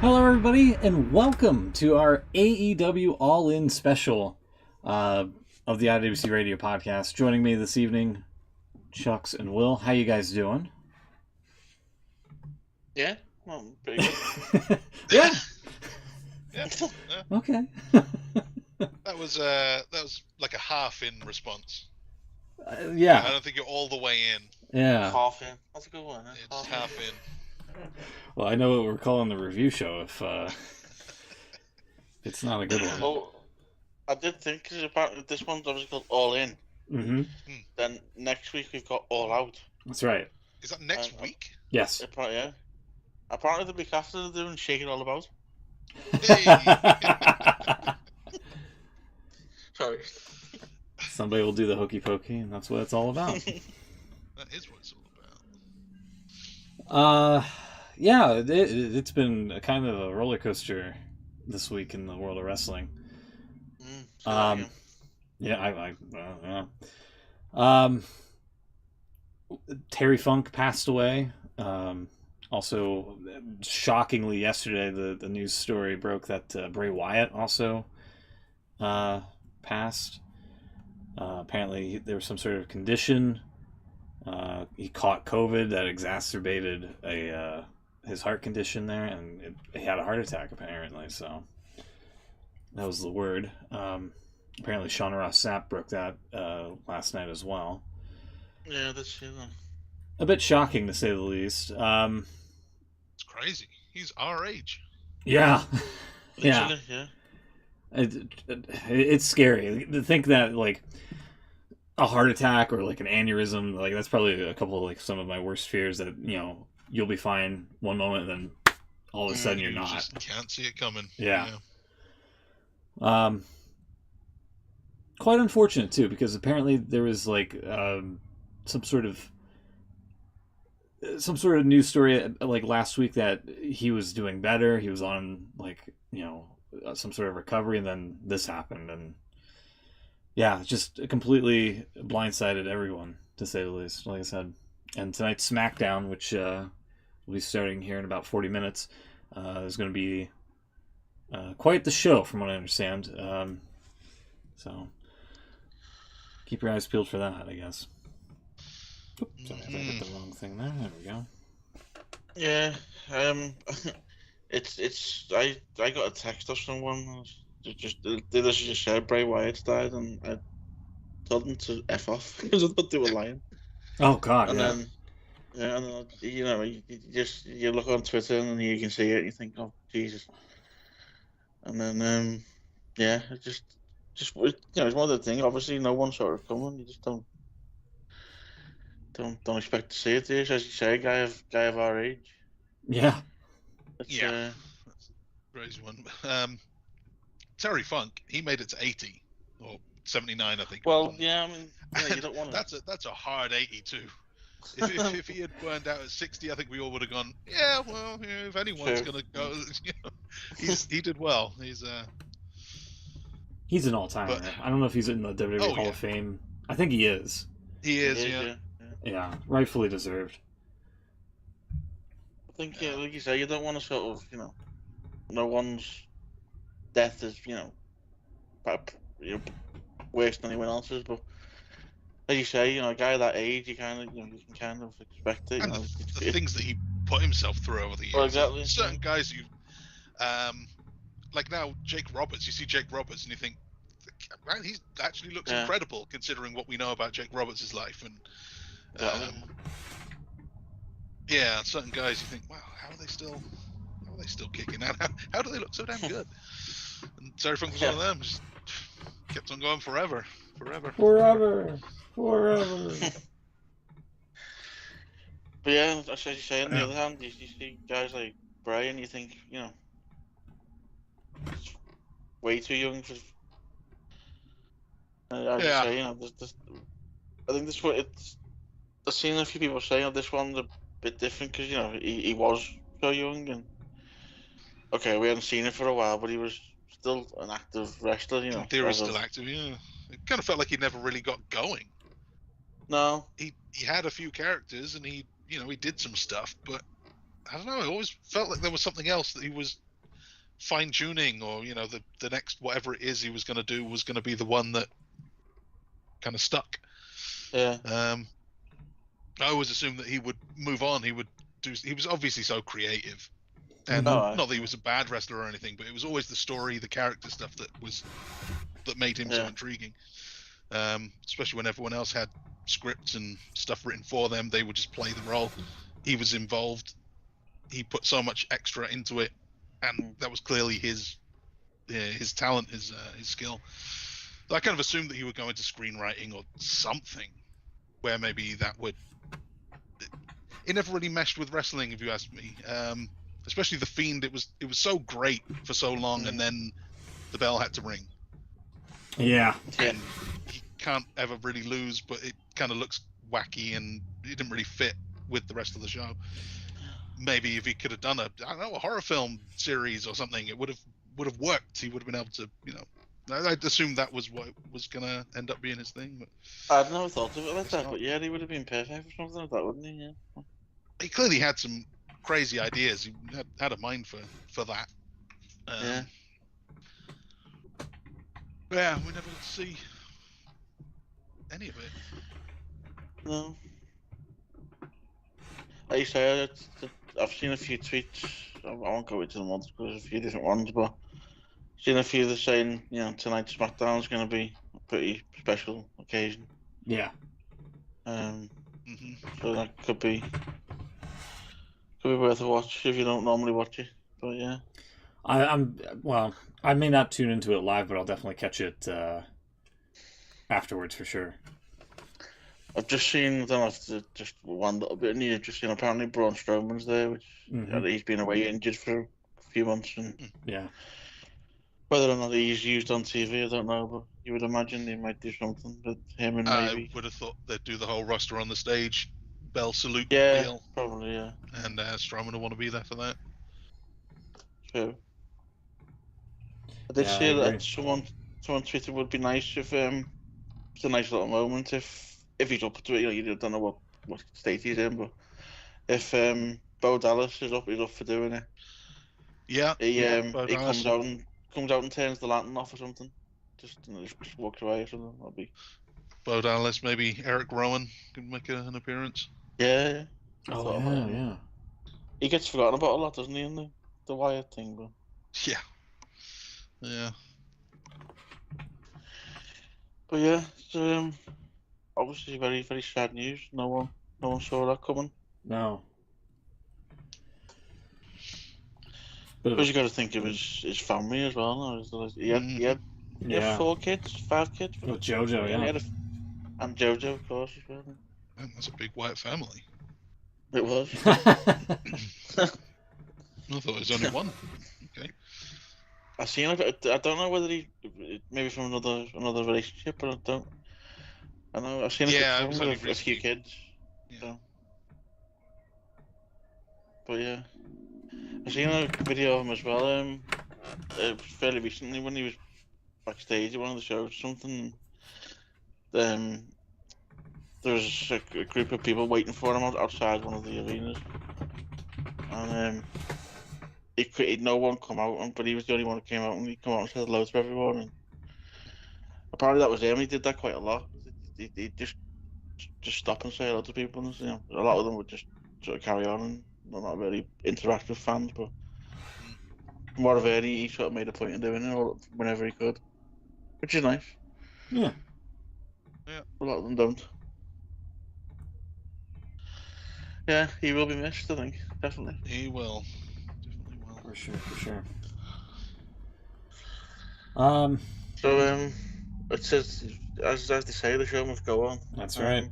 Hello, everybody, and welcome to our AEW All-In special of the IWC Radio Podcast. Joining me this evening, Chucks and Will. How you guys doing? Yeah, well, pretty good. Yeah. Yeah. Okay. That was like a half in response. Yeah. I don't think you're all the way in. Yeah. Half in. That's a good one. It's half in. Well, I know what we're calling the review show if it's not a good one. Well, I did think, because apparently this one's obviously called All In. Mm-hmm. Then next week we've got All Out. That's right. Is that next week? Yes. Apparently the week after they're doing Shake It All About. Hey. Sorry. Somebody will do the hokey pokey, and that's what it's all about. That is what it's all about. Yeah, it's been a kind of a roller coaster this week in the world of wrestling. Yeah. Terry Funk passed away. Also, shockingly, yesterday the news story broke that Bray Wyatt also passed. Apparently, there was some sort of condition. He caught COVID that exacerbated his heart condition there, and he had a heart attack apparently. So that was the word. Apparently, Sean Ross Sapp broke that last night as well. Yeah, that's true. A bit shocking to say the least. It's crazy. He's our age. Yeah, Yeah. it's scary to think that like a heart attack or like an aneurysm, like that's probably a couple of like some of my worst fears, that you'll be fine one moment and then all of a sudden you're You not. just can't see it coming. Yeah. Quite unfortunate too, because apparently there was like some sort of news story like last week that he was doing better. He was on like some sort of recovery, and then this happened, and yeah, just completely blindsided everyone, to say the least. Like I said, and tonight's SmackDown, which will be starting here in about 40 minutes, is going to be quite the show, from what I understand. So keep your eyes peeled for that, I guess. Oops, sorry, I hit the wrong thing there. There we go. Yeah. I got a text of someone. They just said Bray Wyatt's died, and I told them to F off because I thought they were lying. Oh God! And yeah. then you look on Twitter and you can see it, and you think, oh Jesus. And then it's just it's one of the things. Obviously, no one saw it coming. You just don't expect to see it. As you say, a guy of our age. Yeah. Yeah. Crazy one. Terry Funk, he made it to 80 or 79, I think. Well, yeah, I mean, you don't want to. That's a hard 82. If he had burned out at 60, I think we all would have gone, yeah, well, if anyone's going to go, he did well. He's an all-timer. I don't know if he's in the WWE Hall of Fame. I think he is. He is, yeah. Yeah, rightfully deserved. I think, like you say, you don't want to sort of, no one's death is, worse than anyone else's, but as you say, a guy that age, you kind of, you can kind of expect it. And the things that he put himself through over the years. Well, exactly. Certain guys who, like now Jake Roberts. You see Jake Roberts and you think, man, he actually looks incredible considering what we know about Jake Roberts' life. And certain guys you think, wow, how are they still kicking? How do they look so damn good? And Terry Funk was one of them. Just kept on going forever. But yeah, as you say, on the other hand, you see guys like Bray, and you think, he's way too young for. As you say, I think this one, I've seen a few people say, this one's a bit different because he was so young, and okay, we hadn't seen it for a while, but he was still an active wrestler. In theory, still active. Yeah, it kind of felt like he never really got going. No, he had a few characters, and he did some stuff, but I don't know. I always felt like there was something else that he was fine tuning, or the next whatever it is he was going to do was going to be the one that kind of stuck. Yeah. I always assumed that he would move on. He was obviously so creative, and Oh, not that he was a bad wrestler or anything, but it was always the story, the character stuff that made him so intriguing. Especially when everyone else had scripts and stuff written for them, they would just play the role. He was involved. He put so much extra into it, and that was clearly his talent, his skill. So I kind of assumed that he would go into screenwriting or something, where maybe that would. It never really meshed with wrestling, if you ask me. Especially the Fiend, it was so great for so long, and then the bell had to ring. Yeah. And he can't ever really lose, but it kind of looks wacky, and it didn't really fit with the rest of the show. Maybe if he could have done a horror film series or something, it would have worked. He would have been able to, I'd assume that was what was gonna end up being his thing. But I'd never thought of it like that, but yeah, he would have been perfect for something like that, wouldn't he? Yeah. He clearly had some crazy ideas. He had a mind for that. Yeah, we never got to see any of it. No. Like you say, I've seen a few tweets. I won't go into them all because there's a few different ones, but I've seen a few that saying, tonight's SmackDown is going to be a pretty special occasion. Yeah. So that could be worth a watch if you don't normally watch it. But yeah. I may not tune into it live, but I'll definitely catch it afterwards for sure. I've just seen, I don't know if it's just one little bit of news, just seen apparently Braun Strowman's there, which he's been away injured for a few months. And yeah. Whether or not he's used on TV, I don't know, but you would imagine they might do something with him and maybe. I would have thought they'd do the whole roster on the stage, bell salute deal. Probably, yeah. And Strowman will want to be there for that. True. I did see that someone tweeted would be nice if it's a nice little moment if he's up to it. You don't know what state he's in, but if Bo Dallas is up for doing it. Yeah. He comes out and turns the lantern off or something. Just walks away or something. That'll be. Bo Dallas, maybe Eric Rowan can make an appearance. Yeah. Yeah. He gets forgotten about a lot, doesn't he, in the Wyatt thing, but. Yeah. Yeah. But yeah, it's obviously very, very sad news. No one saw that coming. No. Because you got to think of his family as well. No? He had 4 kids, 5 kids. With JoJo, yeah. And JoJo, of course, as well. Man, that's a big white family. It was. I thought it was only one. Okay. I seen it. I don't know whether he maybe from another relationship, but I don't. I know I've seen a few kids. Yeah. So. But yeah, I seen a video of him as well. Fairly recently when he was backstage at one of the shows, something. There was a group of people waiting for him outside one of the arenas, and no one come out, but he was the only one who came out, and he came out and said hello to everyone. And apparently that was him. He did that quite a lot. He just stop and say hello to people, and a lot of them would just sort of carry on and not really interact with fans. But more of it, he sort of made a point of doing it whenever he could, which is nice. Yeah. A lot of them don't. Yeah, he will be missed, I think. Definitely. He will. For sure. So it says as they say, the show must go on. That's right.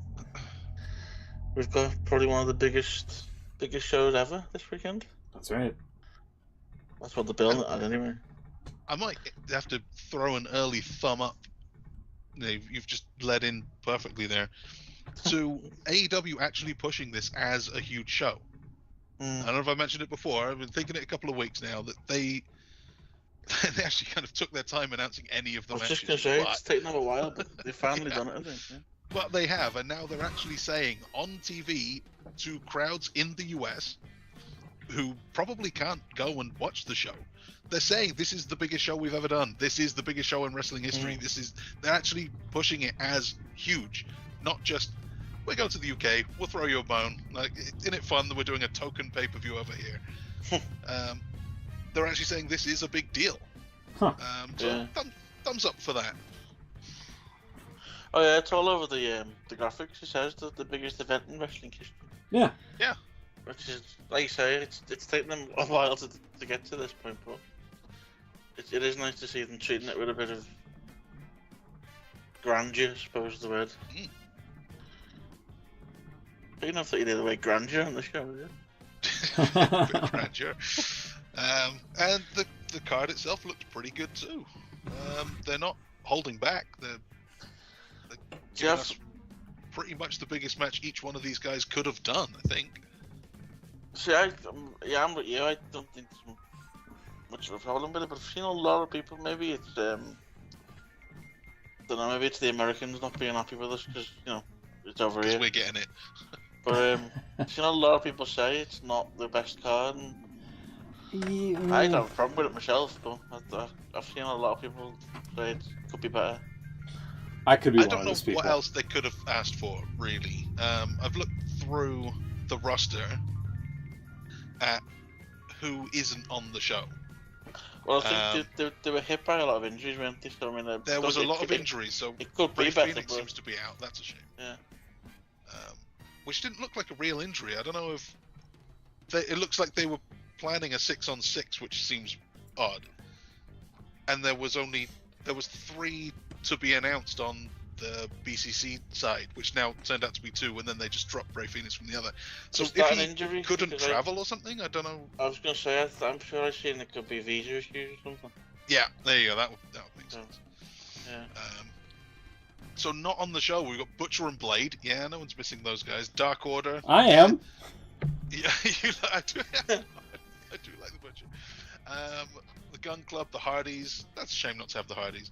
We've got probably one of the biggest shows ever this weekend. That's right. That's what the bill had anyway. I might have to throw an early thumb up. You've just led in perfectly there. So AEW actually pushing this as a huge show. I don't know if I mentioned it before. I've been thinking it a couple of weeks now that they actually kind of took their time announcing any of the matches. I was just going to say, it's taken them a while, but they've finally done it, I think. Yeah. But they have, and now they're actually saying on TV to crowds in the US who probably can't go and watch the show. They're saying this is the biggest show we've ever done. This is the biggest show in wrestling history. They're actually pushing it as huge, not just we go to the UK, we'll throw you a bone. Like, isn't it fun that we're doing a token pay-per-view over here? They're actually saying this is a big deal. Huh. Thumbs up for that. Oh yeah, it's all over the graphics. It says the biggest event in wrestling history. Yeah. Yeah. Which is, like you say, it's taken them a while to get to this point, but it is nice to see them treating it with a bit of grandeur, I suppose is the word. Big enough that you did the word grandeur on the show, yeah? Bit grandeur. And the card itself looked pretty good too. They're not holding back. They're giving us pretty much the biggest match each one of these guys could have done, I think. See, I'm with you. I don't think there's much of a problem with it, but I've seen a lot of people. Maybe it's don't know. Maybe it's the Americans not being happy with us because it's over here. We're getting it. But I've seen a lot of people say it's not the best card. And I don't have a problem with it myself, but I've seen a lot of people say it could be better. I could be I one don't of know those people. what else they could have asked for, really. I've looked through the roster at who isn't on the show. Well, I think they were hit by a lot of injuries, weren't they? So, I mean, there was a lot of injuries, so it could Ray be better. Phoenix seems to be out. That's a shame. Yeah. Which didn't look like a real injury. I don't know if it looks like they were planning a 6-on-6, which seems odd. And there was 3 to be announced on the BCC side, which now turned out to be 2, and then they just dropped Ray Phoenix from the other. So if he injury? couldn't travel or something, I don't know. I was going to say, I'm sure I've seen it could be visa issues or something. Yeah, there you go. That would make sense. Yeah. So not on the show, we've got Butcher and Blade. Yeah, no one's missing those guys. Dark Order. I am. Yeah, I do like the Butcher. The Gun Club, the Hardys. That's a shame not to have the Hardys.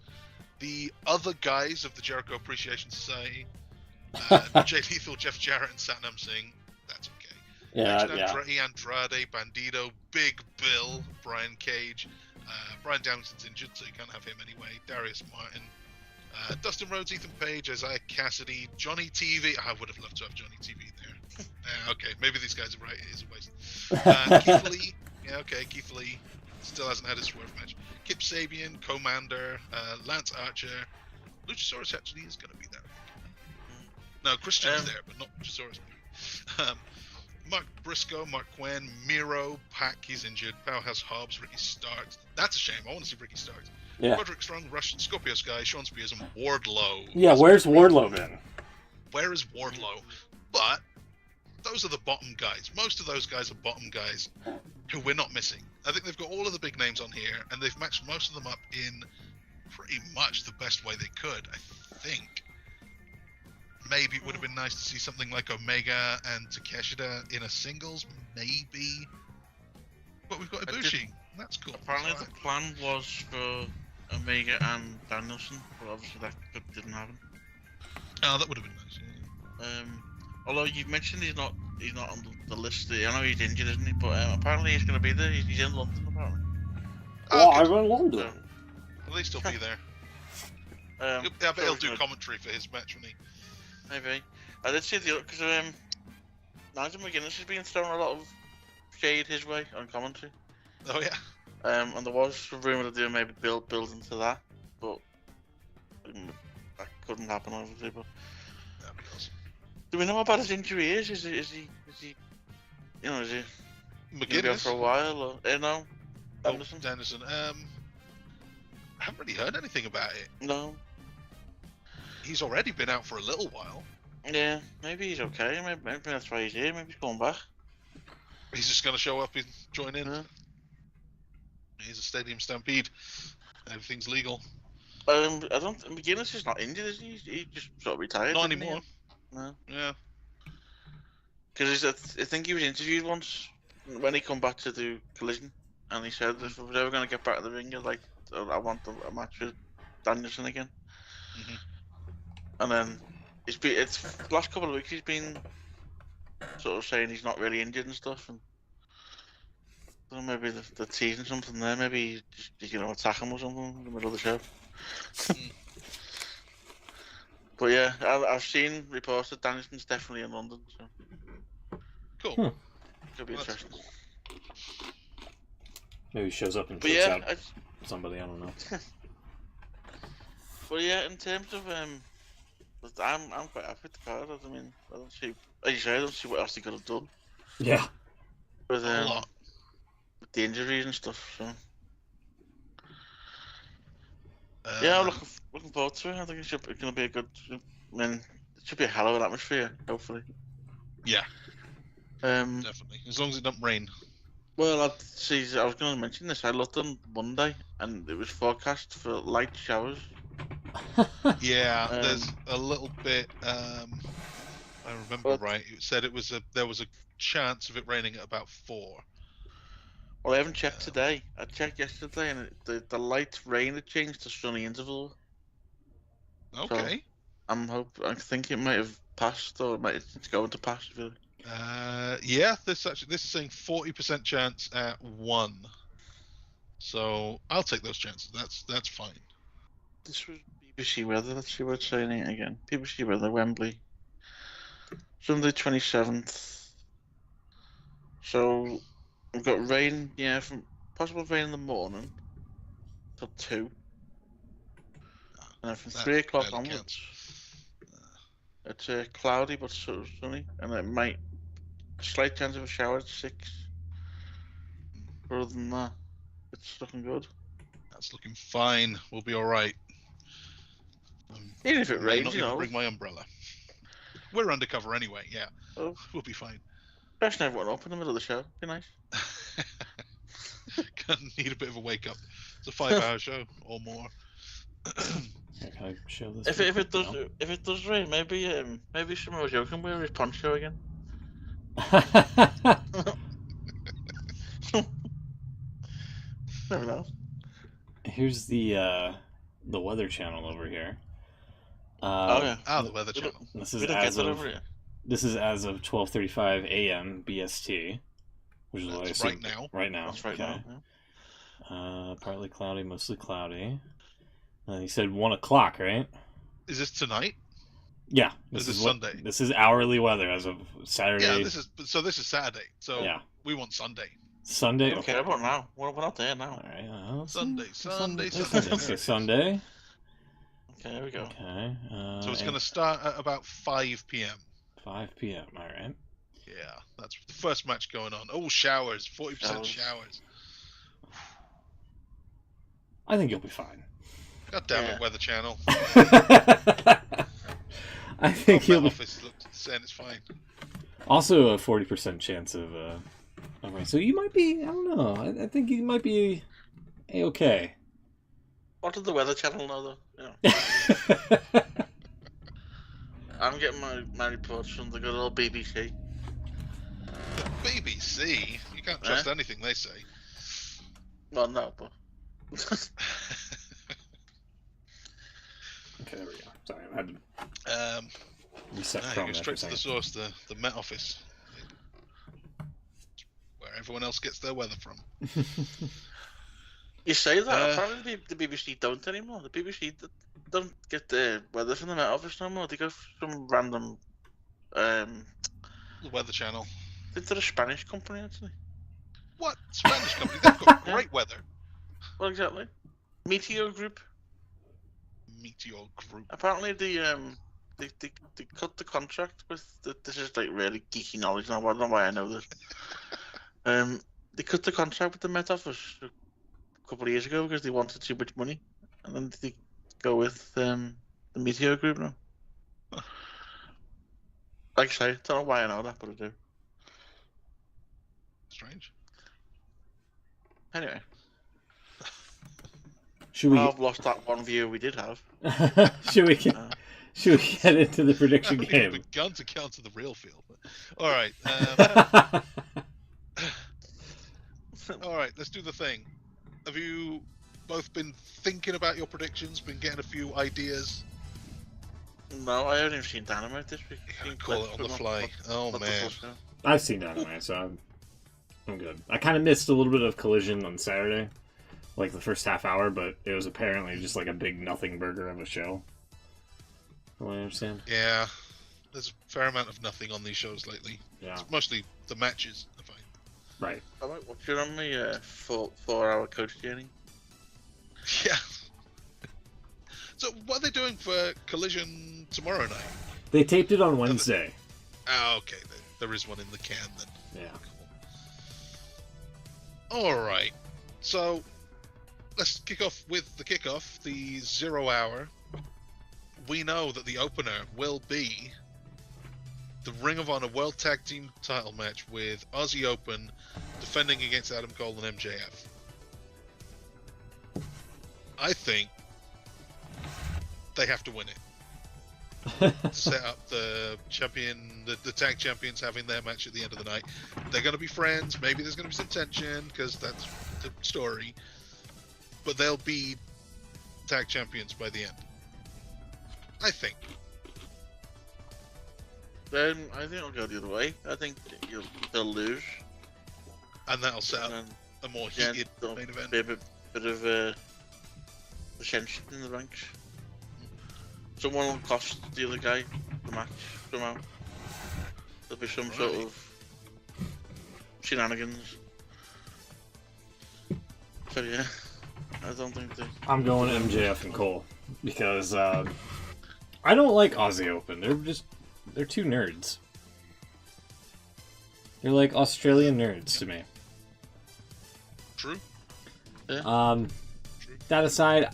The other guys of the Jericho Appreciation Society. Jay Lethal, Jeff Jarrett, and Satnam Singh. That's okay. Yeah. Andrade, Bandito, Big Bill, Brian Cage. Brian Downson's injured, so you can't have him anyway. Darius Martin. Dustin Rhodes, Ethan Page, Isaiah Cassidy, Johnny TV. I would have loved to have Johnny TV there. Okay, maybe these guys are right. It is a waste. Keith Lee. Yeah, okay, Keith Lee still hasn't had a swerve match. Kip Sabian, Commander, Lance Archer. Luchasaurus actually is going to be there. No, Christian's there, but not Luchasaurus. Mark Briscoe, Mark Quinn, Miro, Pac, he's injured. Powerhouse Hobbs, Ricky Starks. That's a shame. I want to see Ricky Starks. Yeah. Roderick Strong, Rush, Scorpio Sky, Sean Spears, and Wardlow. Yeah, where's Wardlow been? Where is Wardlow? But those are the bottom guys. Most of those guys are bottom guys who we're not missing. I think they've got all of the big names on here, and they've matched most of them up in pretty much the best way they could, I think. Maybe it would have been nice to see something like Omega and Takeshita in a singles, maybe. But we've got Ibushi. That's cool. Apparently the plan was for Omega and Danielson, but obviously that didn't happen. Oh, that would have been nice. Yeah. Although you've mentioned he's not on the list. I know he's injured, isn't he? But apparently he's going to be there. He's in London, apparently. Oh, I'm in London. At least he'll be there. I bet he'll do commentary for his match, won't he? Maybe. I did see because Nigel McGuinness has been throwing a lot of shade his way on commentary. Oh yeah. And there was a rumour that they would maybe build into that, but that couldn't happen obviously. But That'd be awesome. do we know how bad his injury is? Is he McGuinness go for a while or no? Anderson. I haven't really heard anything about it. No. He's already been out for a little while. Yeah, maybe he's okay. Maybe that's why he's here. Maybe he's going back. He's just going to show up and join in. Yeah. He's a stadium stampede. Everything's legal. McGuinness is not injured, is he? He just sort of retired. Not anymore. No. Yeah. Because I think he was interviewed once when he come back to do Collision, and he said if we're ever going to get back to the ring, I want a match with Danielson again. Mm-hmm. And then it's the last couple of weeks he's been sort of saying he's not really injured and stuff, and So maybe they're teasing something there. Maybe just attack him or something in the middle of the show. But yeah, I've seen reports that Danielson's definitely in London, so Cool. could be interesting. Maybe he shows up and But takes yeah, out somebody. I don't know. but yeah, in terms of I'm quite happy with the card. I mean, I don't see, as you say, I don't see what else they could have done Yeah. with A lot. with the injuries and stuff. So yeah, I'm looking forward to it. I think it's going to be a good. I mean, it should be a hell of an atmosphere. Hopefully. Yeah, Um. definitely. As long as it don't rain. Well, I was going to mention this. I looked on Monday, and it was forecast for light showers. Yeah, Um, there's a little bit. I remember but- right. It said there was a chance of it raining at about 4. Well, I haven't checked today. I checked yesterday, and the light rain had changed to sunny interval. Okay. I think it might have passed, or it's going to pass. Really. Yeah, this is saying 40% chance at 1. So I'll take those chances. That's fine. This was BBC weather. Let's see what it's saying it again. BBC weather, Wembley, Sunday 27th. So we've got rain. Yeah, from possible rain in the morning till 2, and then from That 3 o'clock barely onwards. It's cloudy but sort of sunny, and it might slight chance of a shower at 6. Other than that, it's looking good. That's looking fine. We'll be all right. Even if it May rains, not you even know. bring my umbrella. We're undercover anyway. Yeah, Oh, we'll be fine. freshen everyone up in the middle of the show. Be nice. Gonna need a bit of a wake up. It's a 5-hour show or more. Here, can I show this? If real it quick does now? if it does rain, maybe Samoa Joe can wear his poncho again. Never know. Here's the Weather Channel over here. Oh yeah. The Weather Channel. This We is don't get as that of over here. this is as of 12:35 a.m. BST, which is what I That's assume right now. Right now. That's right okay. now. Yeah. Partly cloudy, mostly cloudy. And he said 1 o'clock, right? Is this tonight? Yeah. This is what- Sunday. This is hourly weather as of Saturday. Yeah, this is Saturday. So Yeah. we want Sunday. Sunday. I don't care about now. We're not there now. All right. Let's see. Sunday. Okay, There it is. Sunday. Okay, there we go. Okay. So it's and going to start at about 5 p.m. 5 p.m. All right. Yeah, that's the first match going on. Oh, showers. 40% Showers. showers. I think you'll be fine. God damn Yeah. it, Weather Channel. I think Your you'll be. office saying it's fine. Also, a 40% chance of rain. So you might be. I don't know. I think you might be okay. What did the Weather Channel know though? Yeah. I'm getting my reports from the good old BBC. The BBC? You can't trust anything they say. Well, no, but Okay, there we go. Sorry, I had to reset you Chrome go there for a straight to the second. source, the Met Office. Where everyone else gets their weather from. you say that. Apparently, the BBC don't anymore. The BBC don't get the weather from the Met Office no more. They go from some random. The Weather Channel. I think they're a Spanish company actually. What? Spanish company? They've got great weather. Well, exactly. Meteor Group. Meteor Group. Apparently, they cut the contract with. This is like really geeky knowledge, and I don't know why I know this. They cut the contract with the Met Office a couple of years ago because they wanted too much money, and then they go with the Meteor Group now. Huh. Like I say, don't know why I know that, but I do. Strange. Anyway, Should we? I've lost that one viewer we did have. Should we get? Should we get into the prediction Haven't even game? begun to count to the real field. All right. All right. Let's do the thing. Have you both been thinking about your predictions? Been getting a few ideas? No, I haven't even seen Dynamite this week. Call it on the fly. Oh Not the man. full show. I've seen that anyway, so I'm good. I kind of missed a little bit of Collision on Saturday, like the first half hour, but it was apparently just like a big nothing burger of a show. From what I understand. Yeah, there's a fair amount of nothing on these shows lately. Yeah. It's mostly the matches, I find. Right. I might watch it on my 4-hour coach journey. Yeah. So what are they doing for Collision tomorrow night? They taped it on Wednesday. Oh, okay. There is one in the can then. Yeah. Cool. All right. So let's kick off with the kickoff, the 0 hour. We know that the opener will be the Ring of Honor World Tag Team title match with Aussie Open defending against Adam Cole and MJF. I think they have to win it. Set up the champion, the tag champions having their match at the end of the night. They're going to be friends. Maybe there's going to be some tension because that's the story. But they'll be tag champions by the end. I think. Then I think I'll go the other way. I think they'll lose. And that'll set up And a more then heated there'll main event. be a bit of ascension in the ranks. Someone will cost the other guy the match somehow. There'll be some sort of shenanigans. So yeah, I don't think they... I'm going MJF and Cole because I don't like Aussie Open. They're two nerds. They're like Australian nerds to me. True. Yeah. That aside,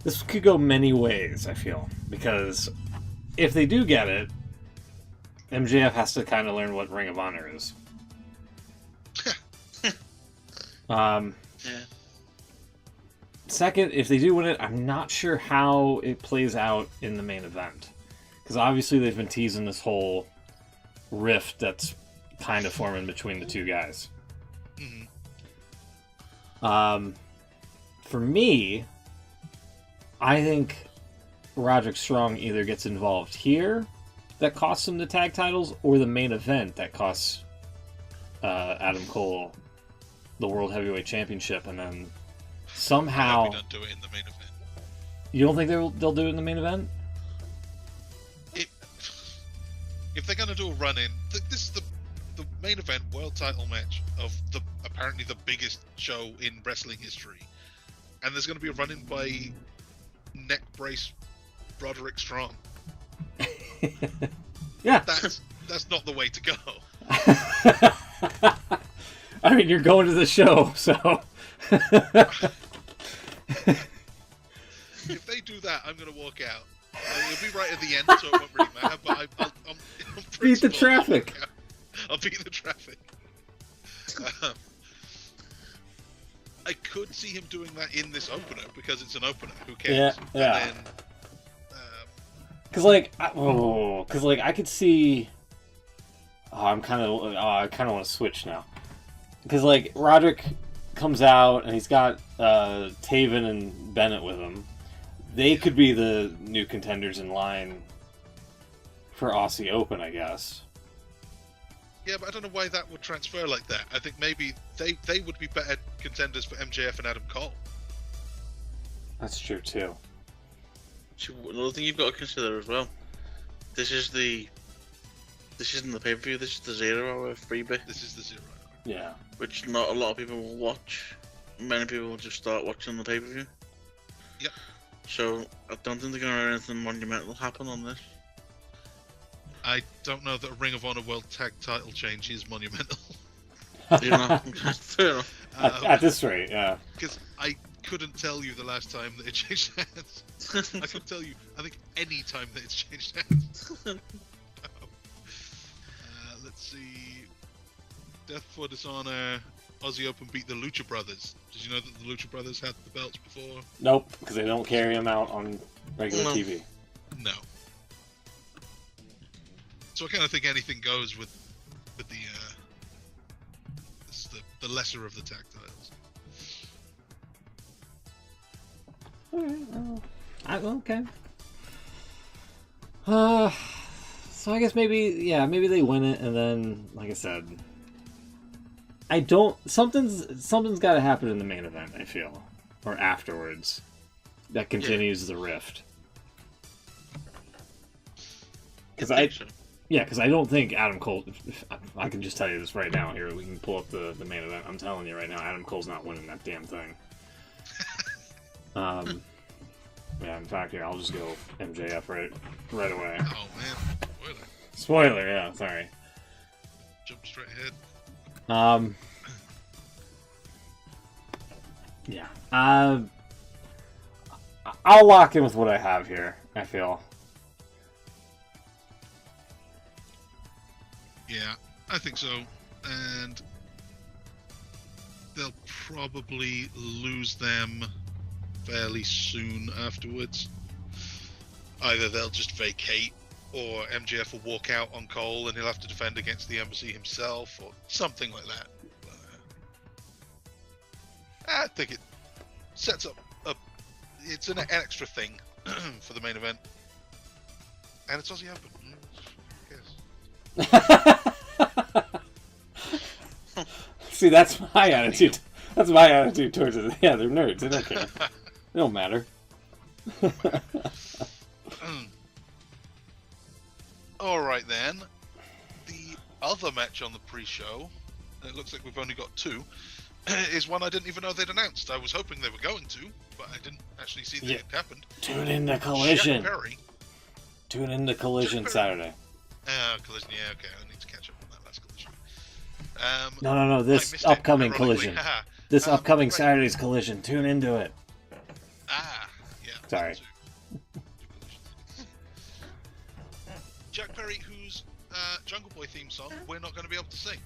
this could go many ways, I feel. Because if they do get it, MJF has to kind of learn what Ring of Honor is. Yeah. Second, if they do win it, I'm not sure how it plays out in the main event. Because obviously they've been teasing this whole rift that's kind of forming between the two guys. Mm-hmm. For me, I think Roderick Strong either gets involved here, that costs him the tag titles, or the main event that costs Adam Cole the World Heavyweight Championship, and then somehow... We don't do it in the main event. You don't think they'll do it in the main event? If they're going to do a run-in, this is the main event world title match of apparently the biggest show in wrestling history. And there's going to be a run-in by neck brace Roderick Strong. Yeah. That's not the way to go. I mean, you're going to the show, so... If they do that, I'm going to walk out. It'll be right at the end, so it won't really matter, but I'm Beat the traffic. I'll beat the traffic. I could see him doing that in this opener, because it's an opener. Who cares? Yeah. And then, Because I could see. I kind of want to switch now, because Roderick comes out and he's got Taven and Bennett with him. They could be the new contenders in line for Aussie Open, I guess. yeah, but I don't know why that would transfer like that. I think maybe they would be better contenders for MJF and Adam Cole. That's true too. Another thing you've got to consider as well. This isn't the pay-per-view. This is the 0 hour freebie. This is the 0 hour. Yeah. Which not a lot of people will watch. Many people will just start watching the pay-per-view. Yep. So I don't think they're going to have anything monumental happen on this. I don't know that a Ring of Honor World Tag Title change is monumental. You know, fair enough. At this rate, yeah. Because I couldn't tell you the last time that it changed hands. I could tell you, I think, any time that it's changed hands. Let's see. Death for Dishonor. Aussie Open beat the Lucha Brothers. Did you know that the Lucha Brothers had the belts before? Nope, because they don't carry them out on regular TV. No. So I kind of think anything goes with the lesser of the tag titles. Alright, okay. So I guess maybe they win it, and then, like I said, something's got to happen in the main event. I feel, or afterwards, that continues the rift. Because I don't think Adam Cole. I can just tell you this right now. Here, we can pull up the main event. I'm telling you right now, Adam Cole's not winning that damn thing. Yeah, in fact, here, I'll just go MJF right away. Oh man, Spoiler, yeah, sorry. Jump straight ahead. Yeah. I'll lock in with what I have here, I feel. Yeah, I think so. And they'll probably lose them fairly soon afterwards. Either they'll just vacate, or MJF will walk out on Cole and he'll have to defend against the Embassy himself, or something like that. I think it sets up it's an extra thing for the main event. And it's Aussie Open. See, that's my attitude. That's my attitude towards it. Yeah, they're nerds. They don't care. They don't matter. All right then. The other match on the pre-show, and it looks like we've only got two, is one I didn't even know they'd announced. I was hoping they were going to, but I didn't actually see that it happened. Tune in to Collision. Jack Perry. Tune in to Collision Saturday. Collision. Yeah, okay. I need to catch up on that last Collision. No. This upcoming Collision. This upcoming Saturday's Collision. Tune into it. Yeah. Sorry. Jack Perry, whose Jungle Boy theme song we're not going to be able to sing.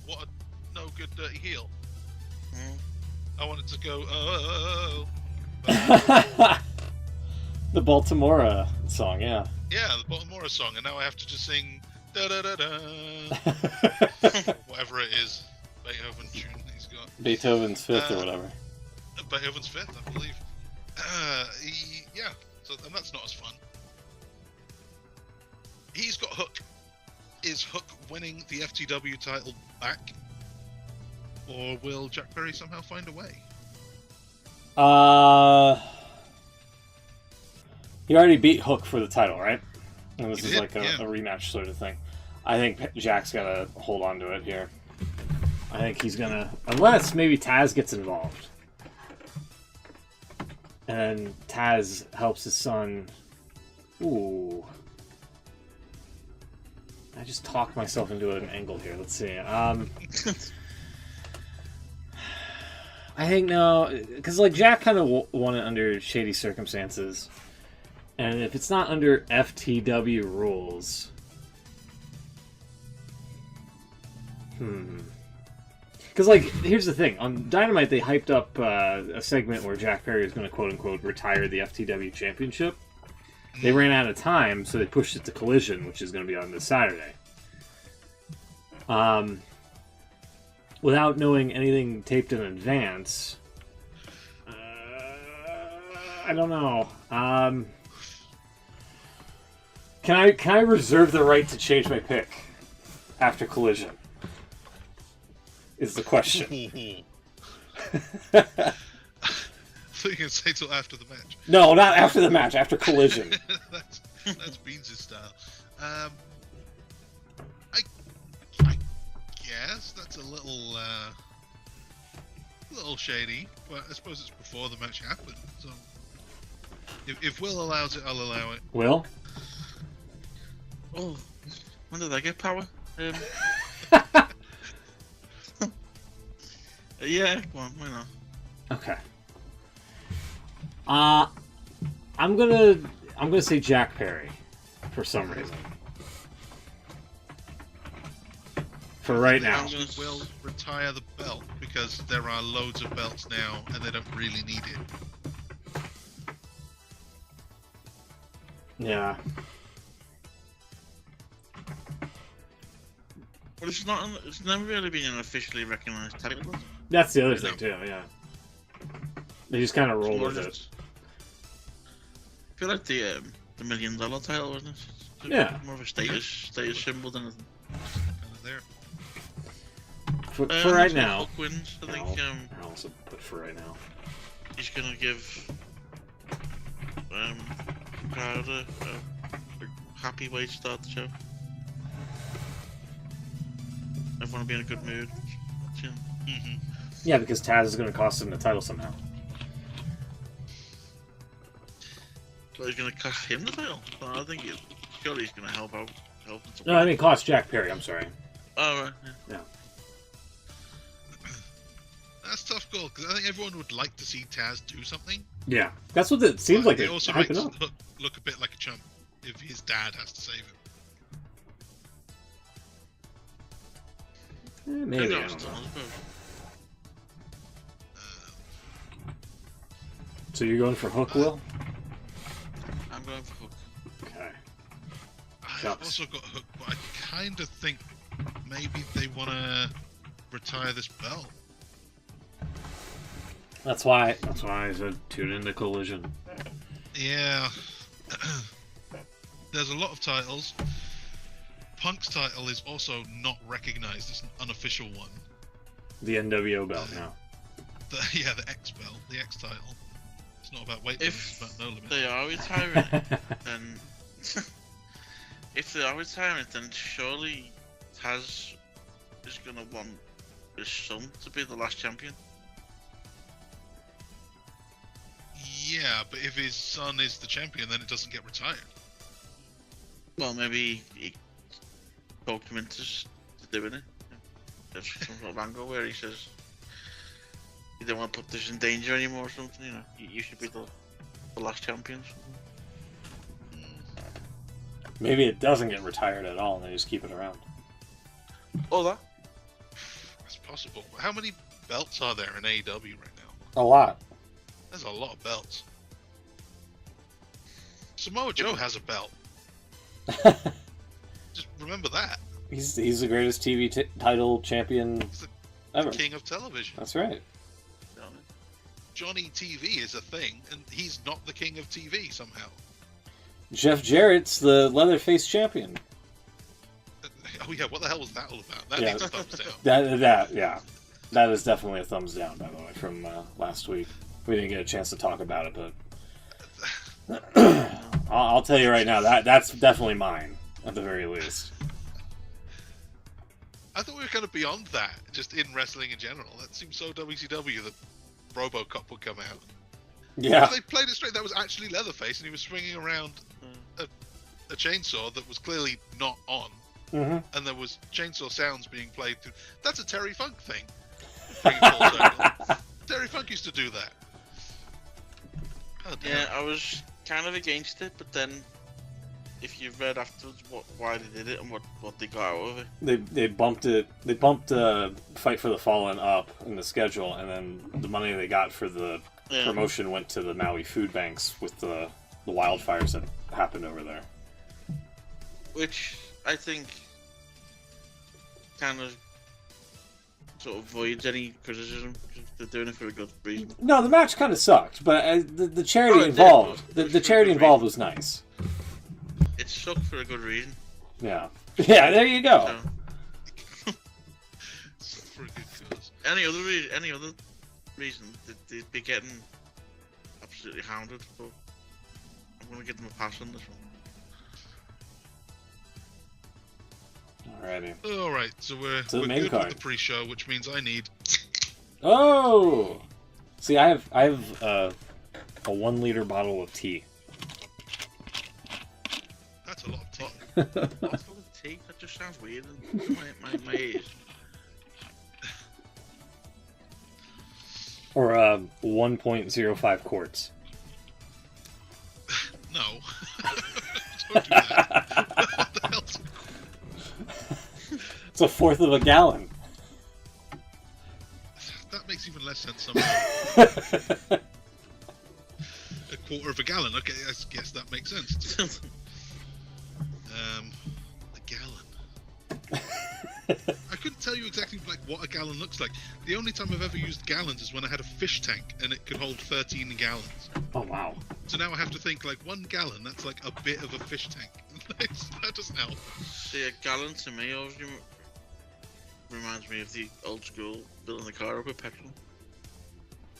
What a no good dirty heel. I wanted to go, oh. The Baltimore song, yeah. Yeah, the Baltimore song, and now I have to just sing da da da da. Whatever it is, Beethoven tune that he's got. Beethoven's Fifth or whatever. Beethoven's Fifth, I believe. And that's not as fun. He's got Hook. Is Hook winning the FTW title back? Or will Jack Perry somehow find a way? He already beat Hook for the title, right? And this is did, like a rematch sort of thing. I think Jack's gonna hold on to it here. I think he's gonna, unless maybe Taz gets involved, and Taz helps his son. Ooh, I just talked myself into an angle here. Let's see. I think no, because like Jack kind of won it under shady circumstances, and if it's not under FTW rules, because like here's the thing: on Dynamite they hyped up a segment where Jack Perry is going to quote unquote retire the FTW Championship. They ran out of time, so they pushed it to Collision, which is going to be on this Saturday. Without knowing anything taped in advance, I don't know. Can I reserve the right to change my pick after Collision? Is the question. I thought you were going to say till after the match. No, not after the match. After Collision. that's Beans' style. I guess that's a little shady, but I suppose it's before the match happened. So if Will allows it, I'll allow it. Will? Oh, when did I get power? Yeah, go on, why not? Okay. I'm gonna say Jack Perry for some reason. For right now. Will retire the belt because there are loads of belts now and they don't really need it. Yeah. Well, it's never really been an officially recognized title. That's the other thing too, yeah. They just kind of roll with it. I feel like the the $1 million title, wasn't it? Yeah. More of a status symbol than anything. Kind of there. For right now. Hook wins. I think I'll also put for right now. he's gonna give crowd a happy way to start the show. Everyone will be in a good mood. Mm-hmm. Yeah, because Taz is going to cost him the title somehow. So he's gonna cost him the title. Well, I think surely he's gonna help him. No, I mean cost Jack Perry. I'm sorry. Oh right. Yeah. That's a tough goal because I think everyone would like to see Taz do something. Yeah, that's what it seems like. It They're also hyping makes up. look a bit like a chump if his dad has to save him. Maybe. I I don't know. suppose. So you're going for Hook, Will? I'm going for Hook. Okay. I've Shucks. also got Hook, but I kind of think maybe they want to retire this belt. That's why I said tune into Collision. Yeah. There's a lot of titles. Punk's title is also not recognized as an unofficial one. The NWO belt now. The X belt, the X title. It's not about weight limits, If it's about no limits. they are retiring it, then if they are retiring it, then surely Taz is gonna want his son to be the last champion. Yeah, but if his son is the champion, then it doesn't get retired. Well, maybe he talked him into doing it. There's some sort of angle where he says you don't want to put this in danger anymore or something. You know, you should be the last champion. Maybe it doesn't get retired at all, and they just keep it around. Oh, that. That's possible. How many belts are there in AEW right now? A lot. There's a lot of belts. Samoa Joe has a belt. Just remember that. He's the greatest TV title champion He's the ever. king of television. That's right. Johnny TV is a thing, and he's not the king of TV somehow. Jeff Jarrett's the Leatherface champion. Oh yeah, what the hell was that all about? That Yeah. needs a thumbs down. Yeah. That is definitely a thumbs down, by the way, from last week. We didn't get a chance to talk about it, but I'll tell you right now, that's definitely mine, at the very least. I thought we were kind of beyond that, just in wrestling in general. That seems so WCW that RoboCop would come out. Yeah. If they played it straight, that was actually Leatherface, and he was swinging around a chainsaw that was clearly not on, and there was chainsaw sounds being played through. That's a Terry Funk thing. Bring it full circle. Terry Funk used to do that. Oh, Yeah, I was kind of against it, but then if you've read afterwards why they did it and what they got out of it. They bumped it. They bumped Fight for the Fallen up in the schedule, and then the money they got for the promotion went to the Maui food banks with the wildfires that happened over there. Which I think kind of sort of voids any criticism because they're doing it for a good reason. No, the match kind of sucked, but the charity Oh, it did, involved, but the it was for a charity good involved reason. was nice. It sucked for a good reason. Yeah. Yeah, there you go. So, for a good cause. any other reason they'd be getting absolutely hounded. But I'm gonna give them a pass on this one. Alrighty. All right, so we're the main good card. with the pre-show, which means I need. Oh! See, I have a 1 liter bottle of tea. That's a lot of tea. Bottle of tea? That just sounds weird in my ears. Or 1.05 quarts. No. Don't do that. What the hell's... It's a fourth of a gallon. That makes even less sense somehow. A quarter of a gallon. Okay, I guess that makes sense. A gallon. I couldn't tell you exactly what a gallon looks like. The only time I've ever used gallons is when I had a fish tank and it could hold 13 gallons. Oh, wow. So now I have to think like 1 gallon. That's like a bit of a fish tank. That doesn't help. See, a gallon to me always reminds me of the old school filling the car up with petrol.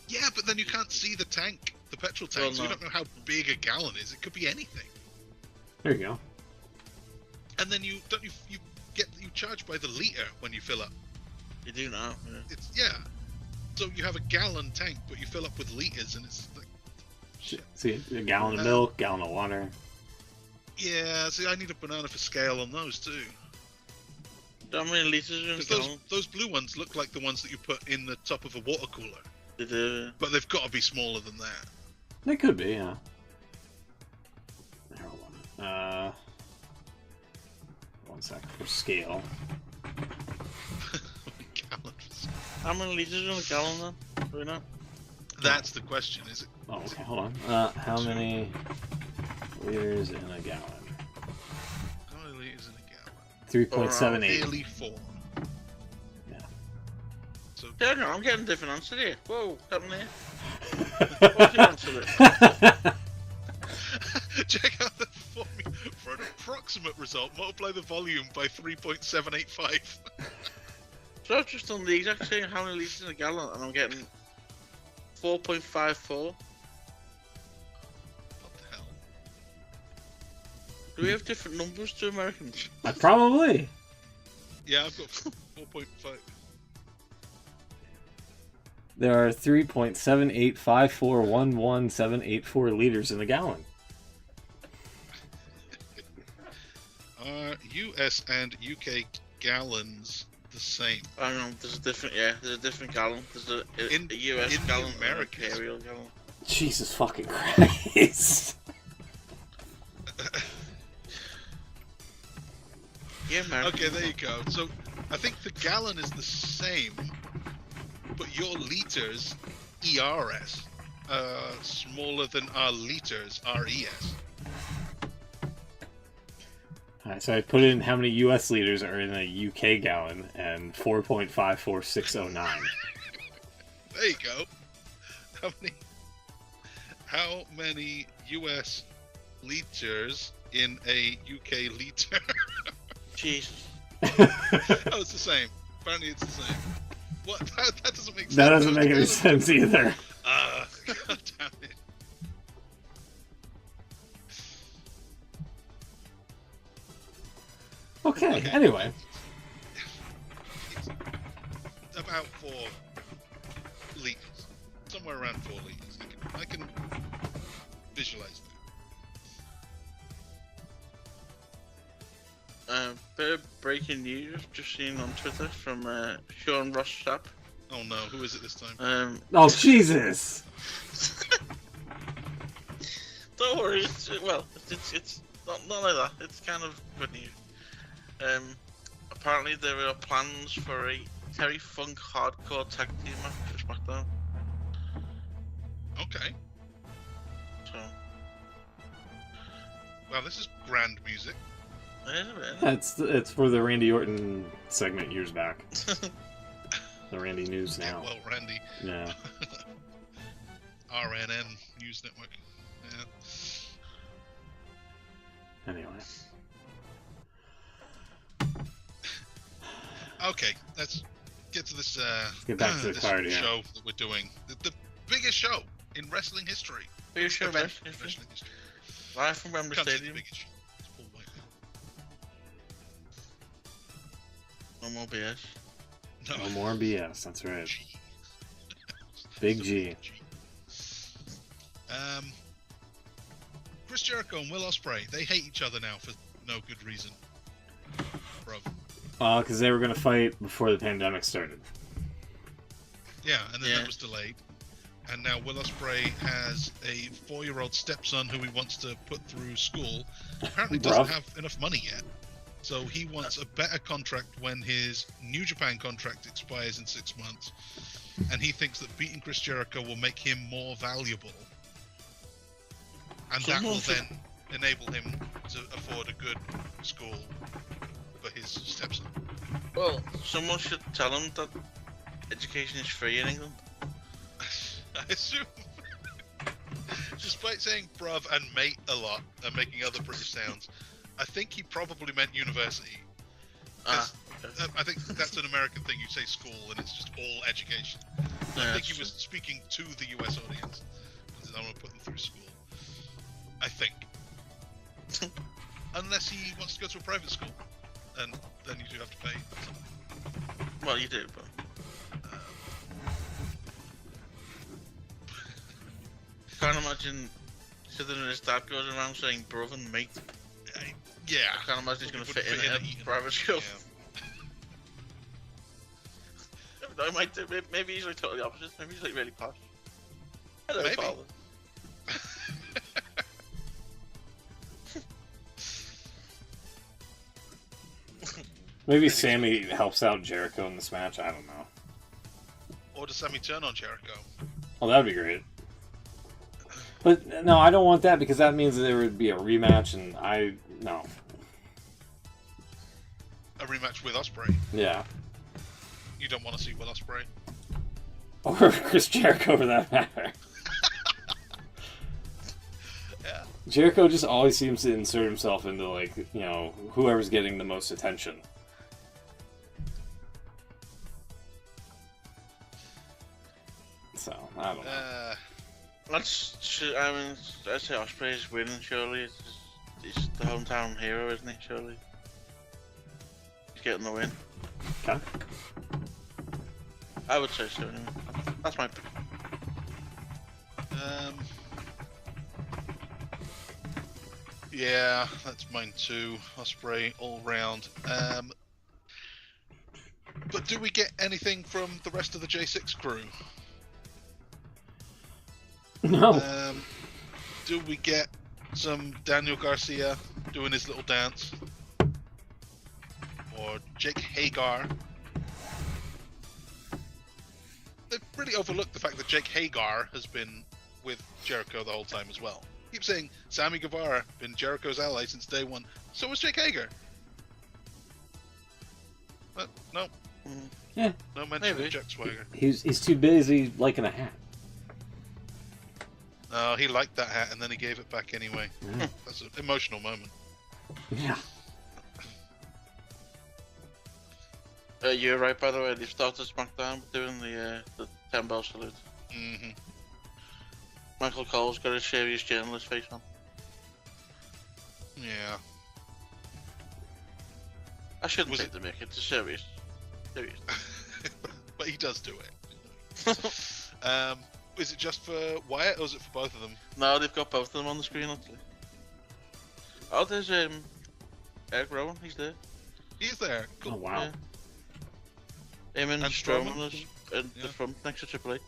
Yeah, but then you can't see the tank, the petrol tank, Well, so you no. don't know how big a gallon is. It could be anything. There you go. And then you charge by the liter when you fill up. You do now. Yeah. So you have a gallon tank, but you fill up with liters, and it's like shit. See, a gallon of milk, gallon of water. Yeah, see, I need a banana for scale on those too. How many liters in a Because gallon? those blue ones look like the ones that you put in the top of a water cooler, They do. but they've got to be smaller than that. They could be, yeah. Hold on. 1 sec for scale. Gallon for scale. How many liters in a gallon then? Do we know? That's the question, is it? Oh, okay, hold on. How many liters in a gallon? How many liters in a gallon? 3.78. Nearly 4. Yeah. So Yeah, no, I'm getting a different answer here. Whoa, happened here? What's your answer then? check out the formula for an approximate result. Multiply the volume by 3.785. So I've just done the exact same how many liters in a gallon, and I'm getting 4.54. What the hell? Do we have different numbers to Americans? Probably. Yeah, I've got 4.5. There are 3.785411784 liters in a gallon. Are US and UK gallons the same? I know, there's a different, there's a different gallon. There's a US in gallon and an Americas. imperial gallon. Jesus fucking Christ. Yeah, American. Okay, there you go. So I think the gallon is the same, but your liters, ERS, smaller than our liters, RES. Alright, so I put in how many US liters are in a UK gallon and 4.54609. There you go. How many US liters in a UK liter? Jesus. Oh, it's the same. Apparently it's the same. What? That doesn't make sense. That doesn't make any sense either. God damn it. Okay, anyway. It's about 4 liters. Somewhere around 4 liters. I can visualize that. Bit of breaking news just seen on Twitter from Sean Ross Sapp. Oh no, who is it this time? Oh, Jesus! Don't worry, it's not like that. It's kind of good news. Apparently there are plans for a Terry Funk hardcore tag team match for SmackDown. Okay. So, Well, this is grand music. It's for the Randy Orton segment years back. The Randy News Now. Well, Randy. Yeah. RNN News Network. Yeah. Anyway. Okay, let's get to this. Get back to the this card, yeah. show that we're doing. The biggest show in wrestling history. Biggest show in Event wrestling in history. wrestling history. Live from Wembley Can't say the Stadium. biggest show. It's Paul White. No more BS. No more BS, that's right. G. Big G. Chris Jericho and Will Ospreay, they hate each other now for no good reason. Bro. Because they were going to fight before the pandemic started. Yeah, and then that was delayed. And now Will Ospreay has a 4-year-old stepson who he wants to put through school. Apparently doesn't have enough money yet. So he wants a better contract when his New Japan contract expires in 6 months. And he thinks that beating Chris Jericho will make him more valuable. And that will then enable him to afford a good school for his stepson. Well, someone should tell him that education is free in England. I assume. Despite saying bruv and mate a lot and making other British sounds, I think he probably meant university. Okay. I think that's an American thing. You say school and it's just all education. I think he was speaking to the US audience. I don't want to put them through school. I think. Unless he wants to go to a private school. And then you do have to pay. Well, you do, but... Can't imagine considering his dad goes around saying brother and mate. Yeah. I can't imagine he's going to fit in at at a private school. Yeah. No, he might do. Maybe he's like totally opposite. Maybe he's like really posh. Hello, Maybe. father. Maybe Sammy helps out Jericho in this match. I don't know. Or does Sammy turn on Jericho? Well, that'd be great. But no, I don't want that because that means there would be a rematch, and no. A rematch with Ospreay. Yeah. You don't want to see Will Ospreay. Or Chris Jericho, for that matter. Yeah. Jericho just always seems to insert himself into, like, you know, whoever's getting the most attention. So, I don't know. I'd say Ospreay's winning, surely. He's the hometown hero, isn't he, surely? He's getting the win. Okay. I would say so, anyway. That's my pick. Yeah, that's mine too. Ospreay all round. But do we get anything from the rest of the J6 crew? No. Do we get some Daniel Garcia doing his little dance? Or Jake Hagar? They've really overlooked the fact that Jake Hagar has been with Jericho the whole time as well. Keep saying Sammy Guevara been Jericho's ally since day one. So was Jake Hagar. But no. Yeah. No mention Maybe. of Jack Swagger. He's too busy liking a hat. No, he liked that hat and then he gave it back anyway. Yeah. That's an emotional moment. Yeah. You're right, by the way. They started SmackDown doing the 10-bell salute. Mm-hmm. Michael Cole's got a serious journalist face on. Yeah. I shouldn't Was take the mick. It's a serious. But he does do it. Is it just for Wyatt or is it for both of them? No, they've got both of them on the screen, actually. Oh, there's Eric Rowan. He's there. He's there. Cool. Oh, wow. Yeah. Him and And Strowman Strowman? is in Yeah. the front next to Triple H.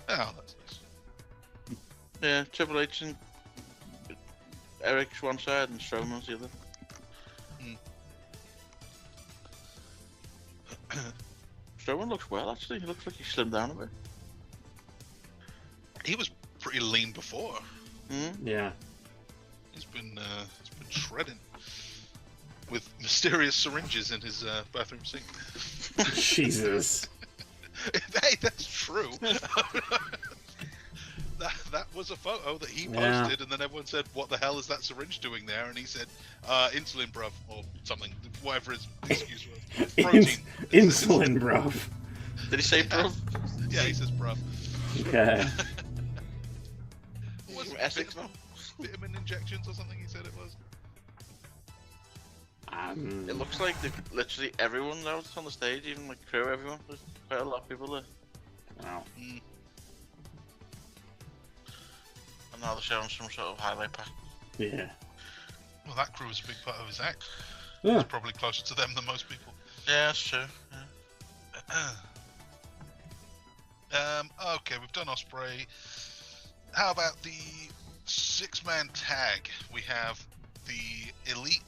Oh, that's nice. Yeah, Triple H and Eric's one side and Strowman's the other. Strowman looks well, actually. He looks like he slimmed down a bit. He was pretty lean before. Yeah. He's been shredding with mysterious syringes in his bathroom sink. Jesus. Hey, that's true. that was a photo that he posted, Yeah. and then everyone said, "What the hell is that syringe doing there?" And he said, "Insulin, bruv," or something, whatever his excuse was. Protein. Insulin, bro. Did he say bro? Yeah, he says, "Bruv." Okay. Was it Essex, no? vitamin injections or something? He said it was. It looks like literally everyone now that's on the stage, even like crew, everyone. There's quite a lot of people there. Wow. Mm. And now they're showing some sort of highlight pack. Yeah. Well, that crew was a big part of his act. Yeah. He's probably closer to them than most people. Yeah, that's true. Yeah. Okay, we've done Ospreay. How about the 6-man tag? We have the Elite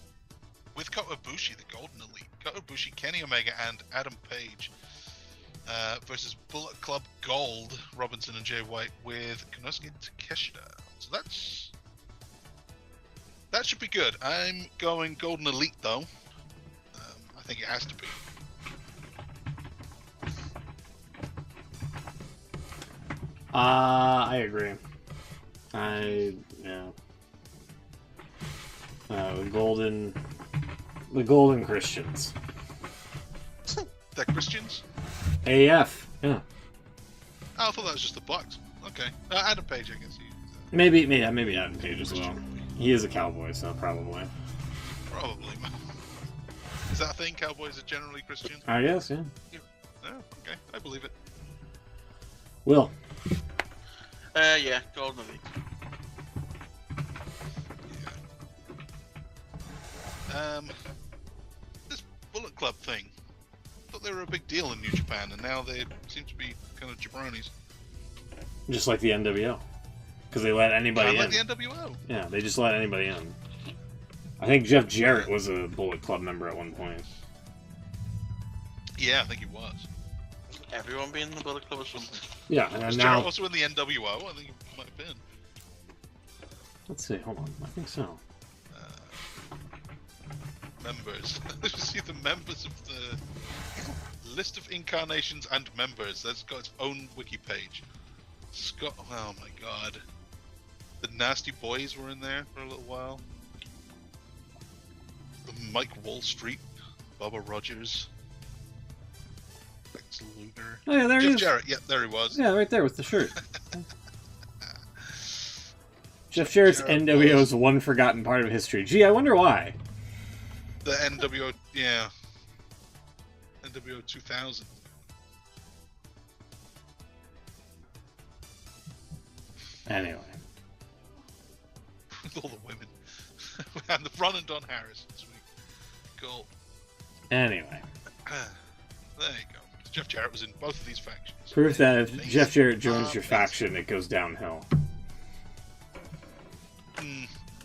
with Kota Ibushi, the Golden Elite. Kota Ibushi, Kenny Omega, and Adam Page versus Bullet Club Gold, Robinson and Jay White with Konosuke Takeshita. So that should be good. I'm going Golden Elite though. I think it has to be. I agree. Yeah. The golden Christians. They're Christians? AF, yeah. Oh, I thought that was just the Bucks. Okay. Adam Page, I guess. Maybe Adam Page as well. He is a cowboy, so probably. Probably. Is that a thing? Cowboys are generally Christian? I guess, yeah. Oh, okay. I believe it. Will. Yeah, Golden Elite. Yeah. This Bullet Club thing. I thought they were a big deal in New Japan, and now they seem to be kind of jabronis. Just like the NWO. Because they let anybody in. Like the NWO. Yeah, they just let anybody in. I think Jeff Jarrett was a Bullet Club member at one point. Yeah, I think he was. Everyone being in the Bullet Club or something. Yeah, and Was now... Jarrett also in the NWO? I think he might have been. Let's see, hold on. I think so. Members. You see the members of the list of incarnations and members. That's got its own wiki page. Scott, oh my god. The Nasty Boys were in there for a little while. Mike Wall Street, Bubba Rogers, Lex Luger. Oh yeah, there he Jeff is. Jarrett, yeah, there he was. Yeah, right there with the shirt. Jeff Jarrett's NWO's one forgotten part of history. Gee, I wonder why. The NWO, yeah. NWO 2000. Anyway. With all the women. And the Ron and Don Harris this week. Cool. Anyway. There you go. Jeff Jarrett was in both of these factions. Proof that if Jeff Jarrett joins your faction, it goes downhill.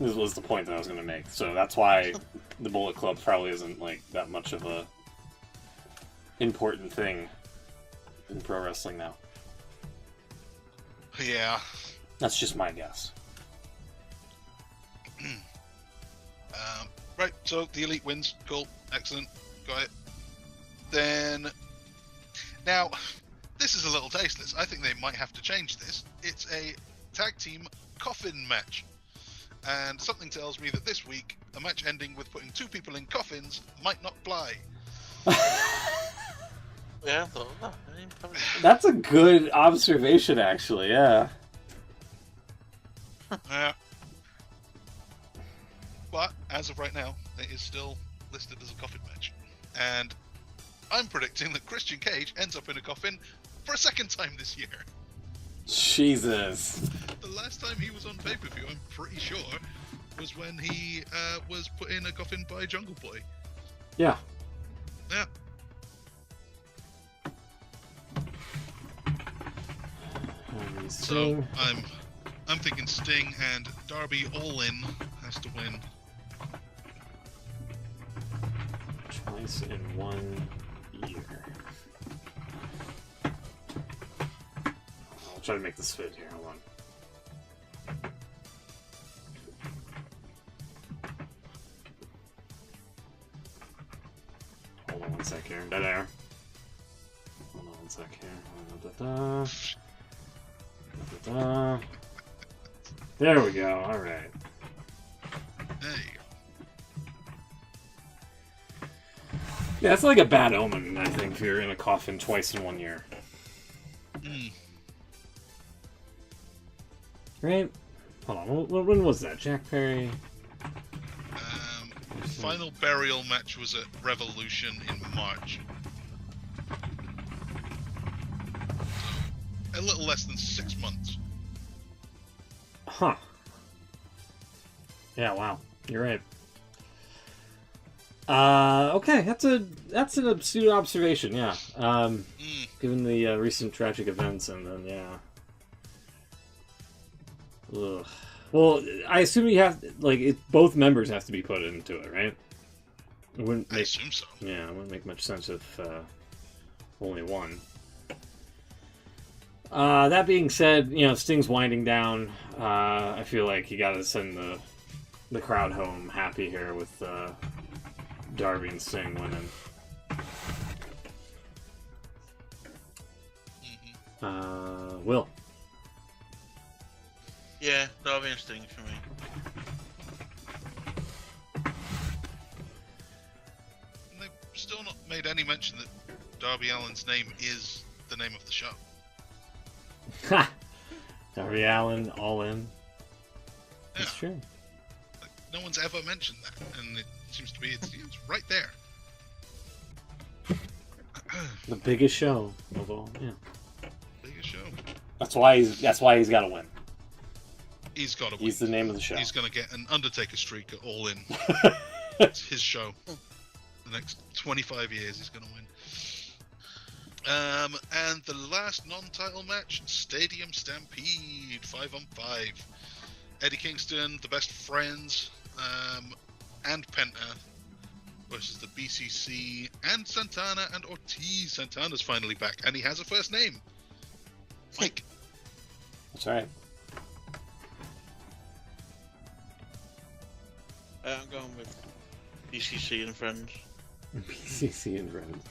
This was the point that I was going to make. So that's why the Bullet Club probably isn't like that much of a important thing in pro wrestling now. Yeah. That's just my guess. Right, so the Elite wins. Cool. Excellent. Got it. Then... Now, this is a little tasteless. I think they might have to change this. It's a tag team coffin match. And something tells me that this week, a match ending with putting two people in coffins might not fly. Yeah, I thought that. That's a good observation, actually, yeah. Yeah. But, as of right now, it is still listed as a coffin match. And I'm predicting that Christian Cage ends up in a coffin for a second time this year. Jesus. The last time he was on pay-per-view, I'm pretty sure, was when he was put in a coffin by Jungle Boy. Yeah. Yeah. So I'm thinking Sting and Darby Allin has to win. Twice in 1 year. I'll try to make this fit here. Hold on. Hold on one sec here. Dead air. Hold on one sec here. There we go. All right. There you go. Yeah, it's like a bad omen, I think, if you're in a coffin twice in 1 year. Right? Hold on, when was that? Jack Perry? Final burial match was at Revolution in March. So, a little less than 6 months. Huh. Yeah, wow. You're right. Okay, that's an astute observation, yeah. Given the recent tragic events, and then, yeah. Ugh. Well, I assume you have, like, both members have to be put into it, right? I assume so. Yeah, it wouldn't make much sense if only one. That being said, you know, Sting's winding down. I feel like you gotta send the crowd home happy here with Darby and Sting winning. Will. Yeah, Darby and Sting for me. And they've still not made any mention that Darby Allin's name is the name of the show. Ha! Darby Allin, all in. That's Yeah. true. Like, no one's ever mentioned that, and it seems to be it's right there. The biggest show of all. Yeah. Biggest show. That's why he's got to win. He's got to win. He's the name of the show. He's going to get an Undertaker streak at All In. It's his show. The next 25 years, he's going to win. And the last non-title match, Stadium Stampede, 5-on-5. Eddie Kingston, the Best Friends, and Penta versus the BCC and Santana and Ortiz. Santana's finally back, and he has a first name, Mike. That's right. I'm going with BCC and Friends. BCC and friends.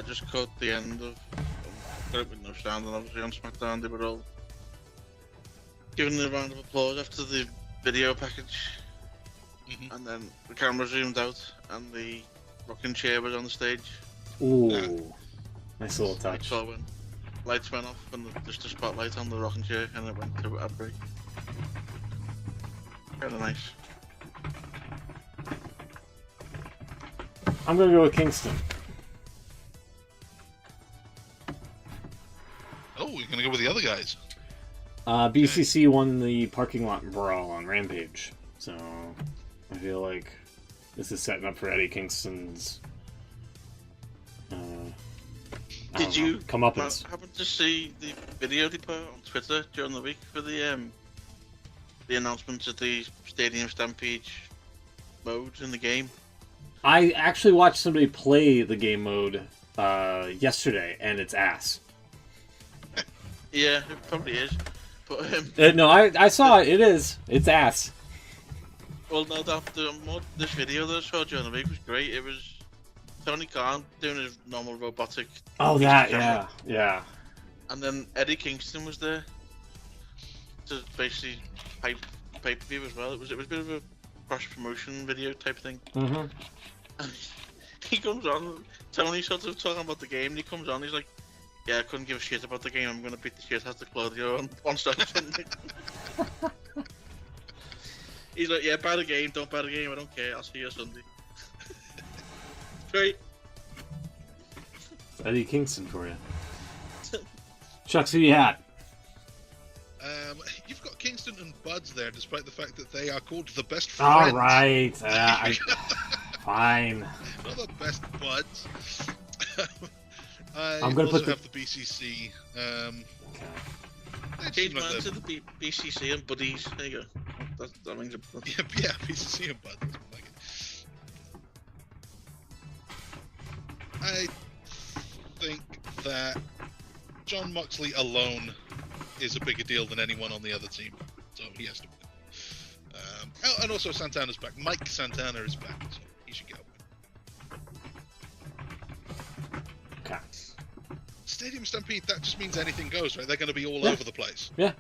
Just caught the end of. Got it with no sound, and obviously on SmackDown they were all giving a round of applause after the video package, and then the camera zoomed out, and the rocking chair was on the stage. Ooh, nice little touch. So when lights went off, and just a spotlight on the rocking chair, and it went to ad break. Kind of nice. I'm gonna go with Kingston. Oh, you're going to go with the other guys. BCC won the parking lot brawl on Rampage, so I feel like this is setting up for Eddie Kingston's. Did you come up? happen to see the video they put on Twitter during the week for the announcement of the Stadium Stampede modes in the game? I actually watched somebody play the game mode yesterday, and it's ass. Yeah, it probably is. But no, I saw it. It is. It's ass. well, no, this video that I saw during the week was great. It was Tony Khan doing his normal robotic. Oh, that, yeah. And then Eddie Kingston was there to basically hype pay-per-view as well. It was a bit of a cross promotion video type thing. Mm-hmm. And he comes on. Tony's sort of talking about the game. And he comes on. He's like, "Yeah, I couldn't give a shit about the game. I'm gonna beat the shit out of Claudio on stage." He's like, "Yeah, buy the game. Don't buy the game. I don't care. I'll see you Sunday." Great. Eddie Kingston for you. Chucks, who you had? You've got Kingston and Buds there, despite the fact that they are called the Best Friends. All right. Fine. Not the Best Buds. I'm gonna also put have the BCC. They Change seem like man they're- to the BCC and buddies. There you go. That rings a bell. Yeah, BCC and Buds. That's what I like it. I think that John Moxley alone is a bigger deal than anyone on the other team, so he has to win. And also Santana's back. Mike Santana is back, so he should get a win. Okay. Stadium Stampede, that just means anything goes, right? They're going to be all over the place. Yeah.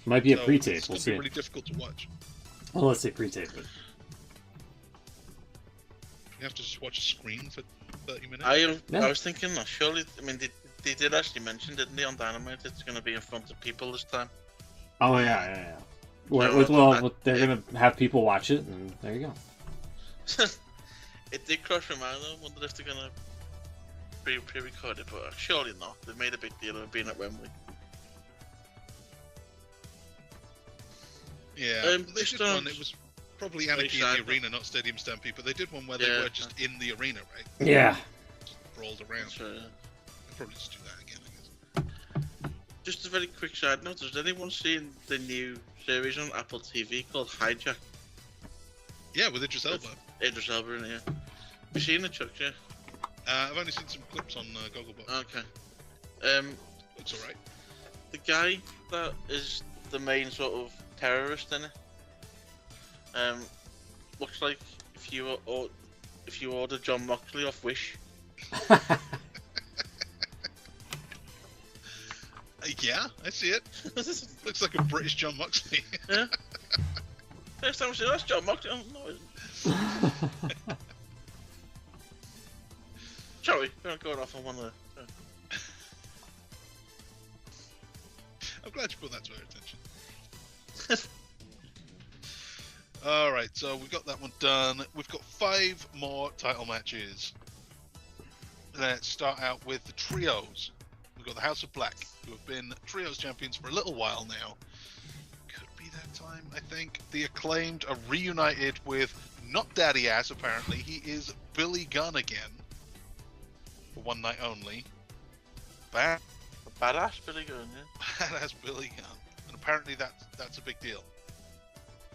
Might be a So pre-tape. It's We'll going to see. be really difficult to watch. Well, let's say pre-tape it. You have to just watch a screen for 30 minutes. I was thinking, surely, I mean, they did actually mention, didn't they, on Dynamite, it's going to be in front of people this time. Oh yeah. So, They're gonna have people watch it, and there you go. It did cross my mind, though. I wonder if they're going to pre-record it, but surely not. They've made a big deal of it being at Wembley. Yeah, they this did sounds one. It was probably Anarchy in sad, the but- Arena, not Stadium Stampede, but they did one where they Yeah. were just in the arena, right? Yeah. Just brawled around. So, They'll probably just do that again, I guess. just a very quick side note, has anyone seen the new series on Apple TV called Hijack? Yeah, with Idris Elba. Idris Elba in here. Have you seen it, Chuck? Yeah. I've only seen some clips on Gogglebox. Okay. Looks alright. The guy that is the main sort of terrorist in it, looks like if you order John Moxley off Wish, Yeah, I see it. Looks like a British John Moxley. Yeah. Next time I see that's John Moxley. Oh, no, it isn't. Sorry, we're not going off on one there. I'm glad you put that to our attention. Alright, so we've got that one done. We've got 5 more title matches. Let's start out with the trios. We've got the House of Black, who have been trios champions for a little while now. Could be that time, I think. The Acclaimed are reunited with not Daddy Ass, apparently. He is Billy Gunn again. For one night only. Badass Billy Gunn, yeah. Badass Billy Gunn. And apparently that's a big deal.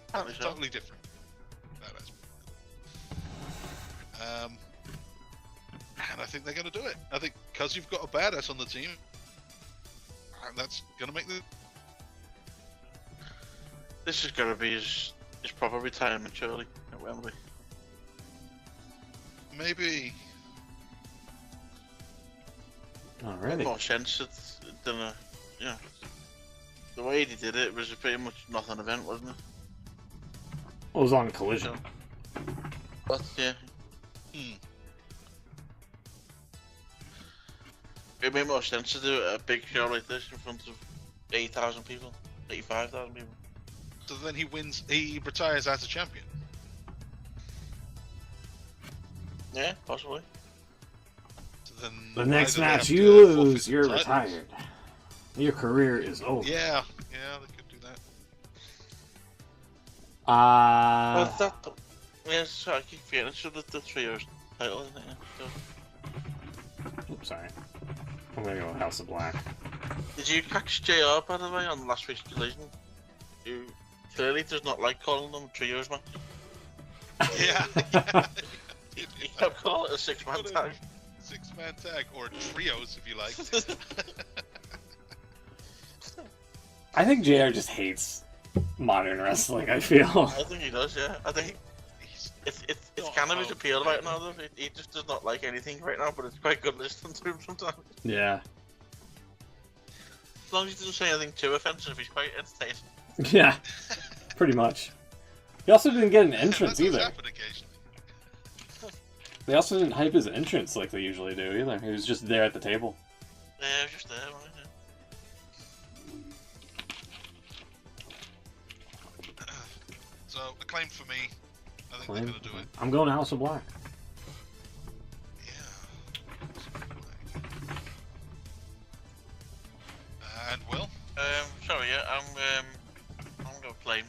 Apparently so. Totally different. Badass Billy Gunn. And I think they're going to do it. I think because you've got a badass on the team, that's going to make the... This is going to be his proper retirement, surely, at Wembley. Maybe. Alrighty. More sense than a, you know, the way he did it was a pretty much nothing event, wasn't it? It was on Collision. But yeah. It made more sense to do a big show like this in front of 80,000 people, 85,000 people. So then he retires as a champion. Yeah, possibly. So then The next either they match have you to forfeit lose, the you're titles. retired. Your career is over. Yeah, they could do that. But that, yeah, so I keep forgetting, so the trios title, isn't it? So. Oops, sorry. I'm gonna go House of Black. Did you catch JR, by the way, on last week's Collision? Who clearly does not like calling them trios, man. Yeah. He kept calling it a 6-man tag. 6-man tag, or trios if you like. I think JR just hates modern wrestling, I feel. I think he does, yeah. I think it's not kind of his out appeal there. right now, though. He just does not like anything right now, but it's quite good listening to him sometimes. Yeah. As long as he doesn't say anything too offensive, he's quite entertaining. Yeah. Pretty much. He also didn't get an That entrance does either. happen occasionally. They also didn't hype his entrance like they usually do either. He was just there at the table. Yeah, he was just there, wasn't he? So, Acclaim for me. I think they're going to do it. I'm going House of Black. Yeah. And Will? Sorry, yeah, I'm going Acclaimed.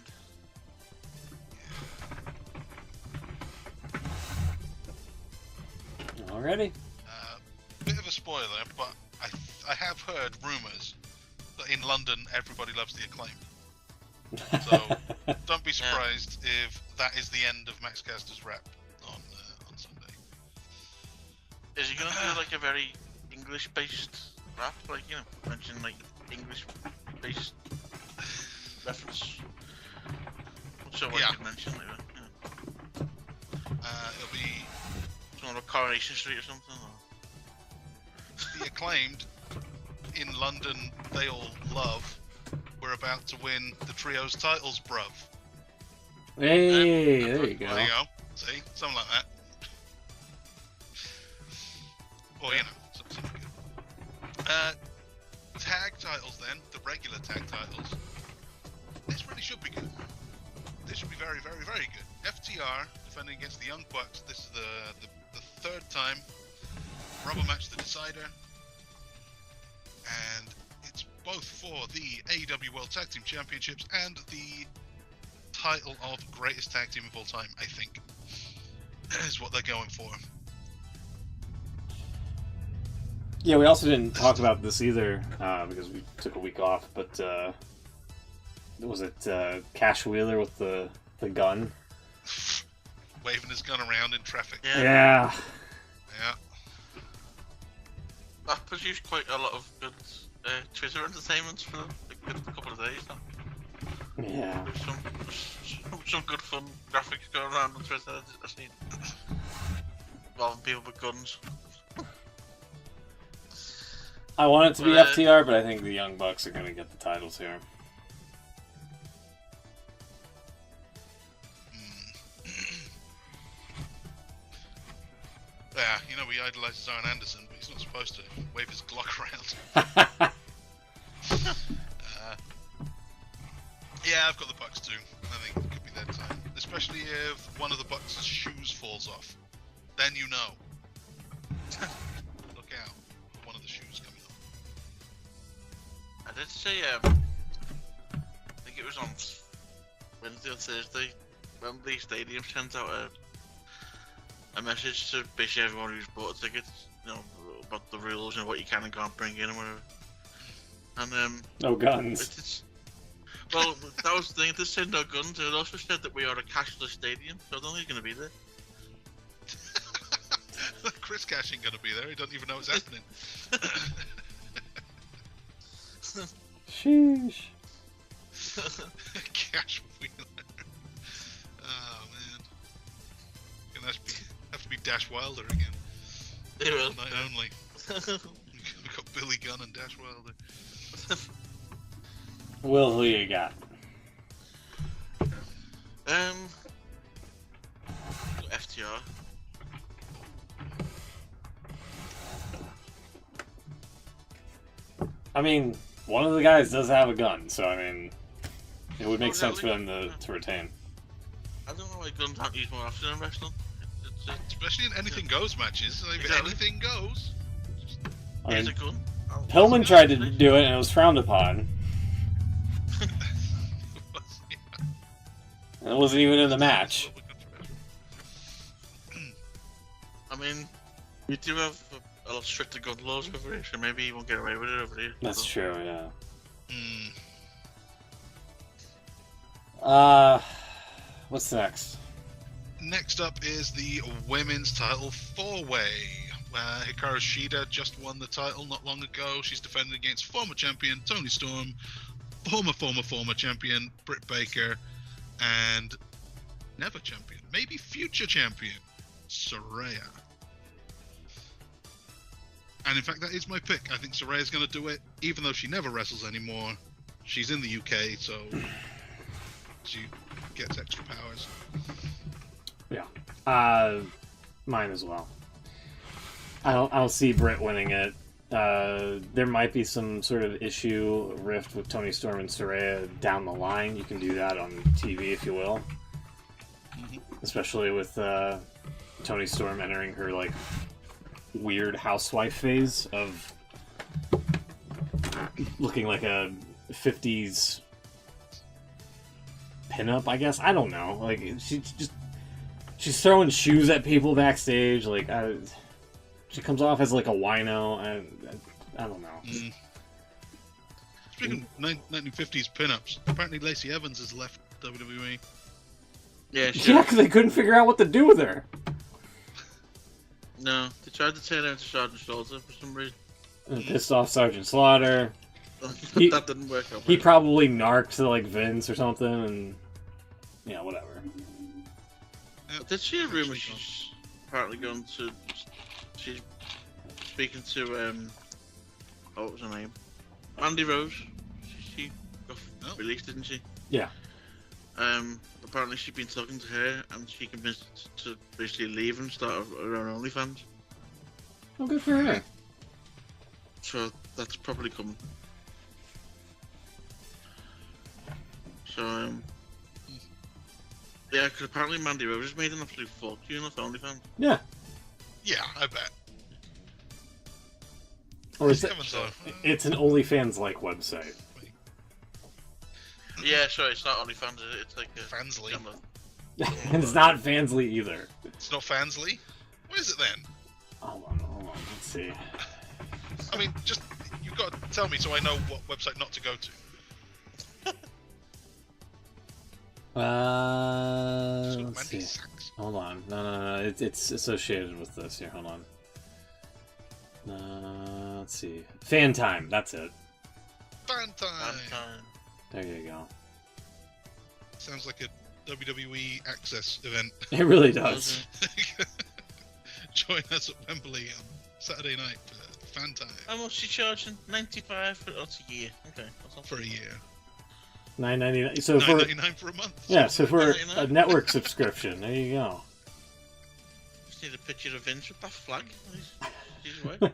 Alrighty. Bit of a spoiler, but I have heard rumours that in London everybody loves the Acclaim. So don't be surprised if that is the end of Max Caster's rap on Sunday. Is he going to do like a very English-based rap? Like, you know, mention like English-based reference? Not sure what Yeah. you can mention like that. It'll be Something like Coronation Street or something? Or... the Acclaimed in London they all love. We're about to win the trios titles, bruv. Hey, there you go. There you go. See? Something like that. Or, you know, something good. Tag titles then, the regular tag titles. This really should be good. This should be very, very, very good. FTR defending against the Young Bucks. This is the third time. Rubber match the decider. And it's both for the AEW World Tag Team Championships and the title of greatest tag team of all time, I think, is what they're going for. Yeah, we also didn't talk about this either because we took a week off, but was it Cash Wheeler with the gun? Waving his gun around in traffic. Yeah. Yeah. That produced quite a lot of good Twitter entertainments for a good couple of days now. Yeah. There's some good fun graphics going around on Twitter, I've seen. Involving people with guns. I want it to be But, FTR, but I think the Young Bucks are going to get the titles here. Yeah, you know, he idolizes Arn Anderson, but he's not supposed to wave his Glock around. Yeah, I've got the Bucks too. I think it could be their time. Especially if one of the Bucks' shoes falls off. Then you know. Look out. One of the shoes coming off. I did say, I think it was on Wednesday or Thursday, Wembley Stadium sent out a message to basically everyone who's bought tickets, you know, about the rules and what you can and can't bring in and whatever. And No guns. it's well, that was the thing. They said no guns. It also said that we are a cashless stadium, so I don't think he's going to be there. Chris Cash ain't gonna be there. He doesn't even know it's happening. Sheesh. Cash Wheeler. Oh man. Gonna have to be Dash Wilder again. They will. Night only. We got Billy Gunn and Dash Wilder. Will, who you got? FTR. I mean, one of the guys does have a gun, so I mean, it would make Oh, sense for really? them to retain. I don't know why guns aren't used more often in wrestling. Especially in anything goes matches. Like, Exactly. anything goes. I Here's mean, a gun. Oh, Pillman tried to do it and it was frowned upon. And it wasn't even in the match. I mean, we do have a lot stricter gun laws over here, so maybe he won't get away with it over here. That's true, yeah. Mm. What's next? Next up is the women's title four-way. Hikaru Shida just won the title not long ago. She's defending against former champion Toni Storm, former champion Britt Baker, and never champion, maybe future champion, Saraya. And in fact, that is my pick. I think Saraya's going to do it, even though she never wrestles anymore. She's in the UK, so she gets extra powers. Yeah. Mine as well. I don't see Britt winning it. There might be some sort of issue, rift with Toni Storm and Saraya down the line. You can do that on TV, if you will. Especially with Toni Storm entering her, like, weird housewife phase of looking like a 50s pinup, I guess. I don't know. Like, she's throwing shoes at people backstage. Like, she comes off as like a wino. I don't know. Speaking of 1950s pinups, apparently Lacey Evans has left WWE. Yeah, sure. Yeah, because they couldn't figure out what to do with her. No, they tried to turn her into Sergeant Slaughter for some reason. And pissed off Sergeant Slaughter. That didn't work out. He probably narked to like Vince or something, and yeah, whatever. Did she hear rumor she's apparently going to? She's speaking to what was her name? Mandy Rose. She got released, didn't she? Yeah. Apparently she'd been talking to her, and she convinced her to basically leave and start her own OnlyFans. Oh, good for her. So that's probably coming. So yeah, because apparently Mandy Rose has made an absolute fortune off OnlyFans. Yeah. Yeah, I bet. Or is it, Evans, though. it's an OnlyFans-like website. Yeah, sorry, it's not OnlyFans. It's like a Fansly. And it's not Fansly either. It's not Fansly? What is it then? Hold on. Let's see. I mean, just, you've got to tell me so I know what website not to go to. Let's see. Sacks. Hold on. No. It's associated with this here. Hold on. Let's see. Fan Time. That's it. Fan time. There you go. Sounds like a WWE Access event. It really does. Join us at Wembley on Saturday night for fan time. How much are you charging? 95 for that's a year. Okay, that's not For a bad. year. $9.99. So for $9.99 for a month. yeah, so for a $9.99. network subscription, there you go. Just need a picture of Vince with that flag. He's away.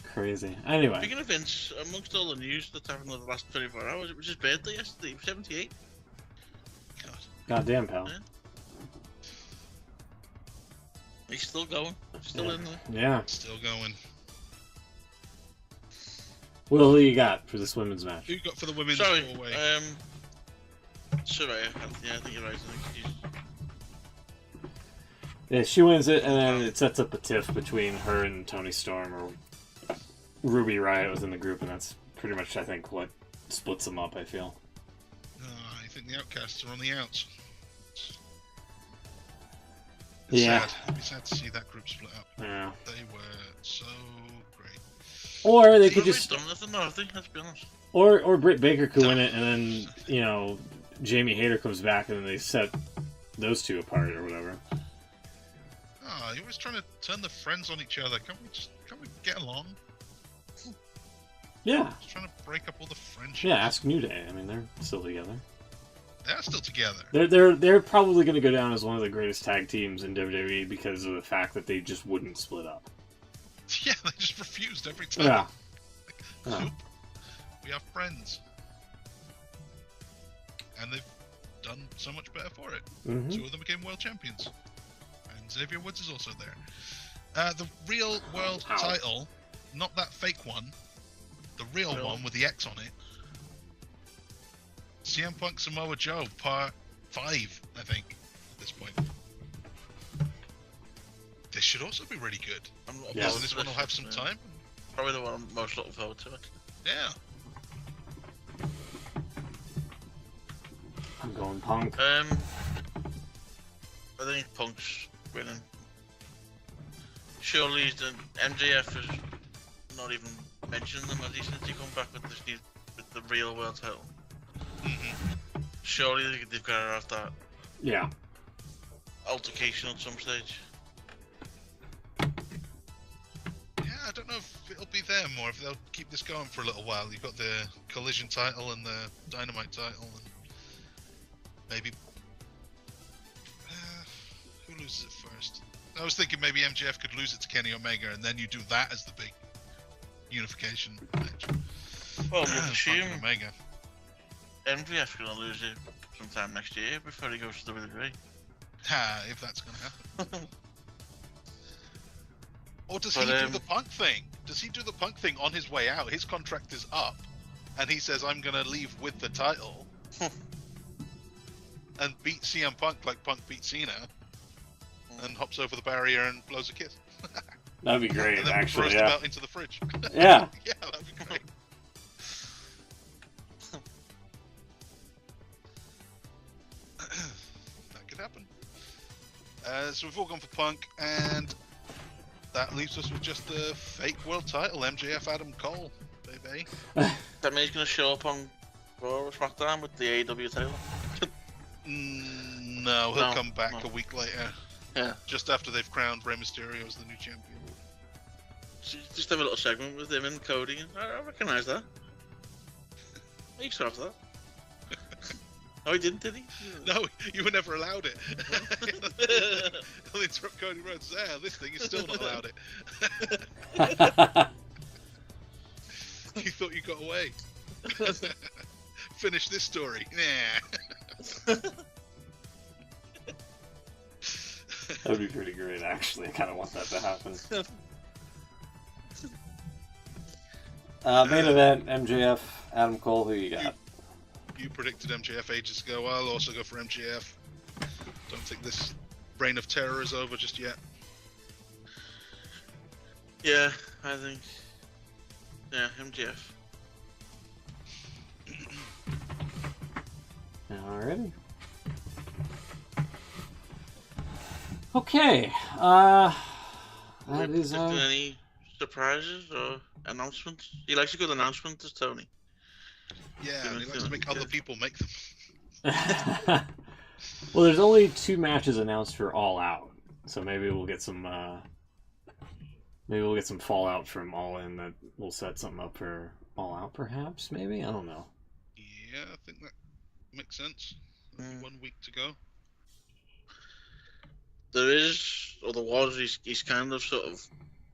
Crazy. Anyway, Speaking of Vince, amongst all the news that's happened in the last 24 hours, it was his birthday yesterday. He was 78. God. goddamn pal. Yeah. He's still going. Still in there. Yeah. Still going. Will, who you got for this women's match? Who you got for the women's Sorry. four-way? Soraya. Yeah, I think you're right. I think she's... Yeah, she wins it, and then it sets up a tiff between her and Toni Storm, or Ruby Riott within the group, and that's pretty much, I think, what splits them up, I feel. I think the Outcasts are on the outs. Yeah. Sad. It'd be sad to see that group split up. Yeah. They were so great. Or they could just... done nothing, no, I think, let's be honest. Or Britt Baker could win it, and then, you know, Jamie Hayter comes back, and then they set those two apart, or whatever. Oh, you're always trying to turn the friends on each other. Can't we get along? Yeah. Just trying to break up all the friendships. Yeah, ask New Day. I mean, they're still together. They're still together. They're probably going to go down as one of the greatest tag teams in WWE because of the fact that they just wouldn't split up. Yeah, they just refused every time. Yeah. Like, Yeah. nope. We have friends. And they've done so much better for it. Mm-hmm. Two of them became world champions. And Xavier Woods is also there. The real world title, not that fake one, the real one with the X on it. CM Punk Samoa Joe, part 5, I think, at this point. This should also be really good. I'm not Yeah. So opposed this to one will have some yeah. time. Probably the one I'm most looking forward to, actually. Yeah. I'm going Punk. I think Punk's winning. Surely the MJF is not even mentioning them, at least since he come back with the real world title. Mm-hmm. Surely they've got to have that Yeah. altercation at some stage. Yeah, I don't know if it'll be them or if they'll keep this going for a little while. You've got the Collision title and the Dynamite title, and maybe who loses it first? I was thinking maybe MJF could lose it to Kenny Omega, and then you do that as the big unification match. Well, we'll Punk assume and Omega. MJF's gonna lose it sometime next year before he goes to WWE. Ha, if that's going to happen. Or does But, he do the Punk thing? Does he do the Punk thing on his way out? His contract is up, and he says, I'm going to leave with the title, and beat CM Punk like Punk beat Cena, and hops over the barrier and blows a kiss. That'd be great, And then actually, throws them yeah. out into the fridge. Yeah. Yeah, that'd be great. That could happen. So we've all gone for Punk, and that leaves us with just the fake world title, MJF Adam Cole, baby. That means he's gonna show up on Raw or SmackDown with the AEW title. No, he'll No, come back no. a week later, Yeah. just after they've crowned Rey Mysterio as the new champion. Just have a little segment with him and Cody. I recognise that. I used to have that. Oh, he didn't, did he? No, you were never allowed it. He'll interrupt Cody Rhodes. This thing is still not allowed it. You thought you got away. Finish this story. Nah. That'd be pretty great, actually. I kind of want that to happen. Main event, MJF, Adam Cole, who you got? You predicted MJF ages ago. I'll also go for MJF. Don't think this reign of terror is over just yet. Yeah, I think. Yeah, MJF. Alrighty. Okay. That is Predicting any surprises or announcements? He likes a good announcement, does Tony? Yeah, and he likes to make other people make them. Well, there's only 2 matches announced for All Out, so maybe we'll get some Maybe we'll get some fallout from All In that will set something up for All Out, perhaps. Maybe, I don't know. Yeah, I think that makes sense. Only 1 week to go. There was, he's kind of sort of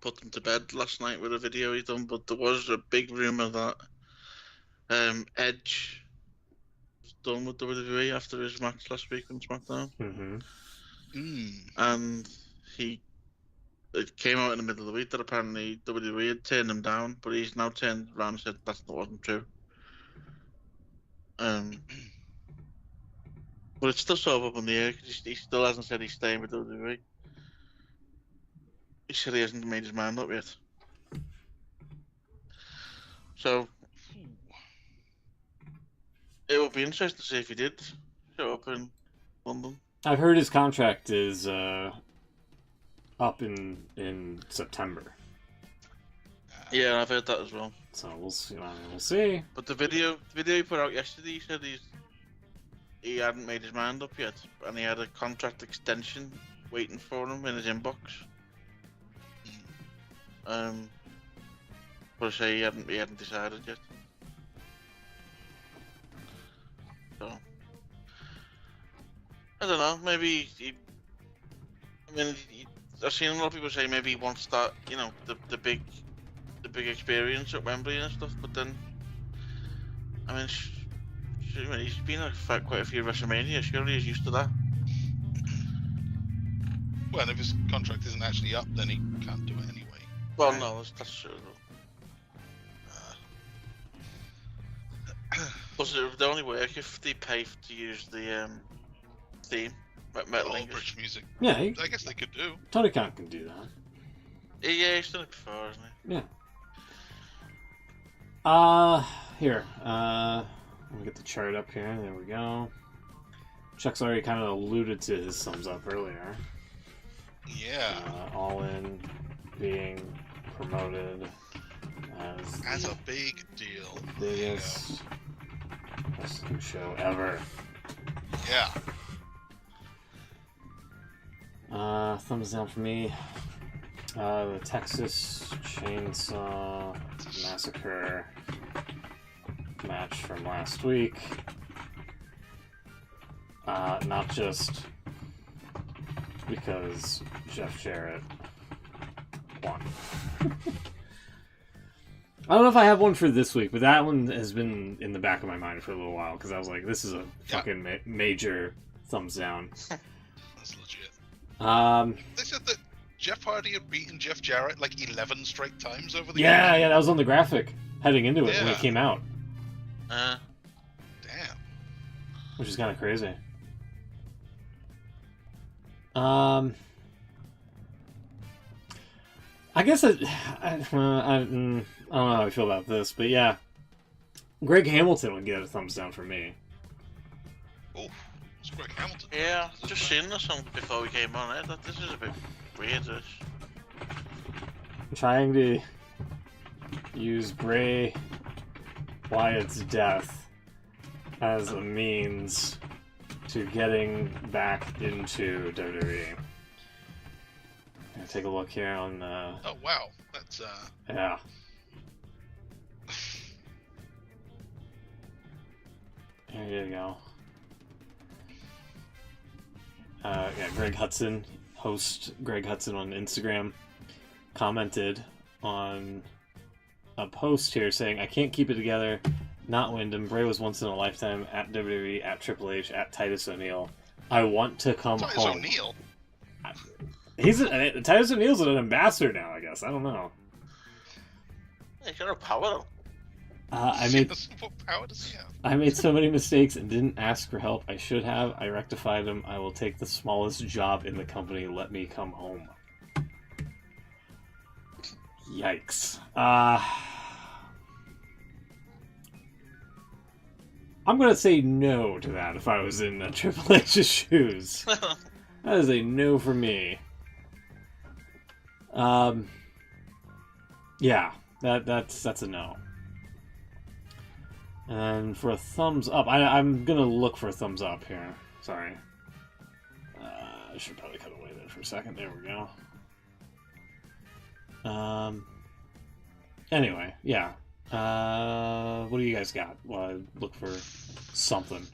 put them to bed last night with a video he done, but there was a big rumor that Edge was done with WWE after his match last week on SmackDown. And it came out in the middle of the week that apparently WWE had turned him down, but he's now turned around and said that wasn't true. But it's still sort of up in the air because he still hasn't said he's staying with WWE. He said he hasn't made his mind up yet. So it would be interesting to see if he did show up in London. I've heard his contract is up in September. Yeah, I've heard that as well. So we'll see. We'll see. But the video he put out yesterday, he said he hadn't made his mind up yet, and he had a contract extension waiting for him in his inbox. But I say he hadn't decided yet. So I don't know. Maybe I've seen a lot of people say maybe he wants that, the big experience at Wembley and stuff. But then, I mean, he's been at quite a few WrestleMania. Surely he's used to that. Well, and if his contract isn't actually up, then he can't do it anyway. Well, no, that's true. Plus, it would only work if they pay to use the theme, Metal Bridge music. Yeah, I guess they could do. Tony Khan can do that. Yeah, he's done it before, hasn't he? Yeah. Here. Let me get the chart up here. There we go. Chuck's already kind of alluded to his thumbs up earlier. Yeah. All In being promoted as a big deal. Biggest wrestling show ever. Yeah. Thumbs down for me. The Texas Chainsaw Massacre match from last week. Not just because Jeff Jarrett won. I don't know if I have one for this week, but that one has been in the back of my mind for a little while because I was like, this is a fucking major thumbs down. That's legit. They said that Jeff Hardy had beaten Jeff Jarrett like 11 straight times over the years. Yeah, that was on the graphic heading into it when it came out. Damn. Which is kind of crazy. I guess I don't know how I feel about this, but yeah, Greg Hamilton would get a thumbs down from me. Oh, it's Greg Hamilton. Yeah, just seen this one before we came on. I thought this is a bit weird. Trying to use Bray Wyatt's death as a means to getting back into WWE. Take a look here on oh wow, that's yeah. There you go. Yeah, Greg Hudson, host Greg Hudson on Instagram, commented on a post here saying, "I can't keep it together. Not Wyndham. Bray was once in a lifetime at WWE, at Triple H, at Titus O'Neil. I want to come home." Titus O'Neil? Titus O'Neil's an ambassador now, I guess. I don't know. He's got no power. What power does he have? I made so many mistakes and didn't ask for help. I should have. I rectified them. I will take the smallest job in the company. Let me come home. Yikes. I'm going to say no to that if I was in Triple H's shoes. That is a no for me. Yeah, that's a no. And for a thumbs up, I'm gonna look for a thumbs up here. Sorry. I should probably cut away there for a second. There we go. Anyway, yeah. What do you guys got? Well, I look for something.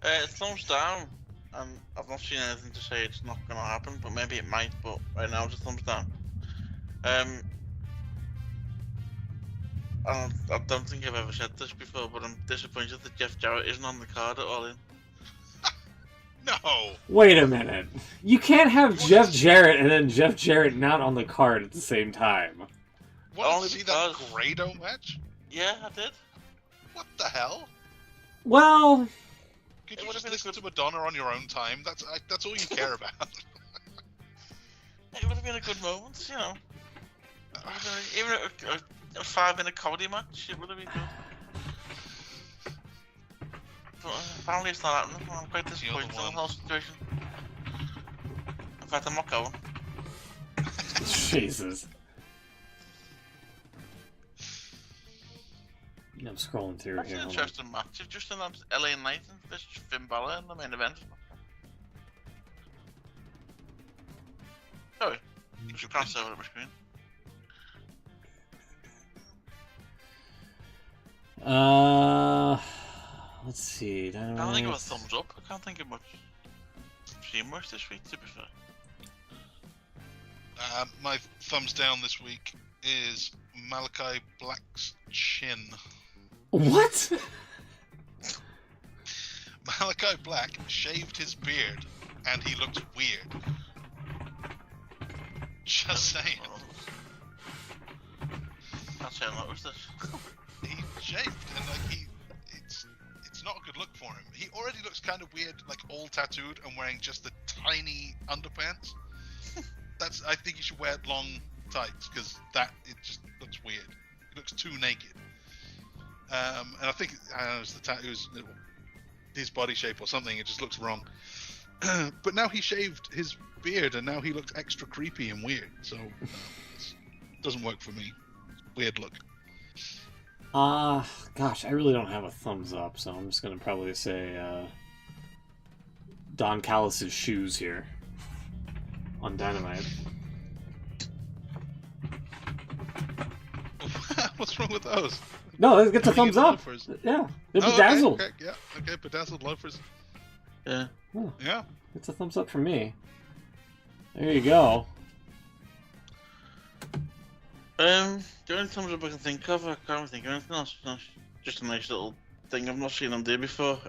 Thumbs down. And I've not seen anything to say it's not going to happen, but maybe it might. But right now, it's a thumbs down. And I don't think I've ever said this before, but I'm disappointed that Jeff Jarrett isn't on the card at All In. No. Wait a minute. You can't have Jeff Jarrett and then Jeff Jarrett not on the card at the same time. What, Only see because- that Grado match? Yeah, I did. What the hell? Well, Could It you would've just been a listen good- to Madonna on your own time? That's all you care about. It would have been a good moment, you know. Even a 5-minute comedy match, it would have been good. But apparently it's not happening. I'm quite disappointed in the whole situation. In fact, I'm not going. Jesus. I'm scrolling through That's here. an Hold on. interesting match. If just announced LA Knight and this Finn Balor in the main event. Sorry, you can't say over my screen. Let's see. I can't think of a Dynamite. thumbs up. I can't think of much. Seamless this week, to be fair. My thumbs down this week is Malachi Black's chin. What? Malachi Black shaved his beard, and he looks weird. Just saying. Can't say I noticed this. He shaved, and like it's not a good look for him. He already looks kind of weird, like all tattooed and wearing just the tiny underpants. I think you should wear long tights because it just looks weird. He looks too naked. And I think it's the tattoos, his body shape or something. It just looks wrong. But now he shaved his beard, and now he looks extra creepy and weird. So it doesn't work for me. Weird look. Gosh, I really don't have a thumbs up, so I'm just gonna probably say Don Callis' shoes here on Dynamite. What's wrong with those? No, it gets a Can we thumbs get up. loafers? Yeah, they're Oh, bedazzled. Okay, yeah, okay, bedazzled loafers. Yeah. Yeah. It's a thumbs up from me. There you go. The only thumbs up I can think of, I can't think of anything else. No, just a nice little thing I've not seen them do before.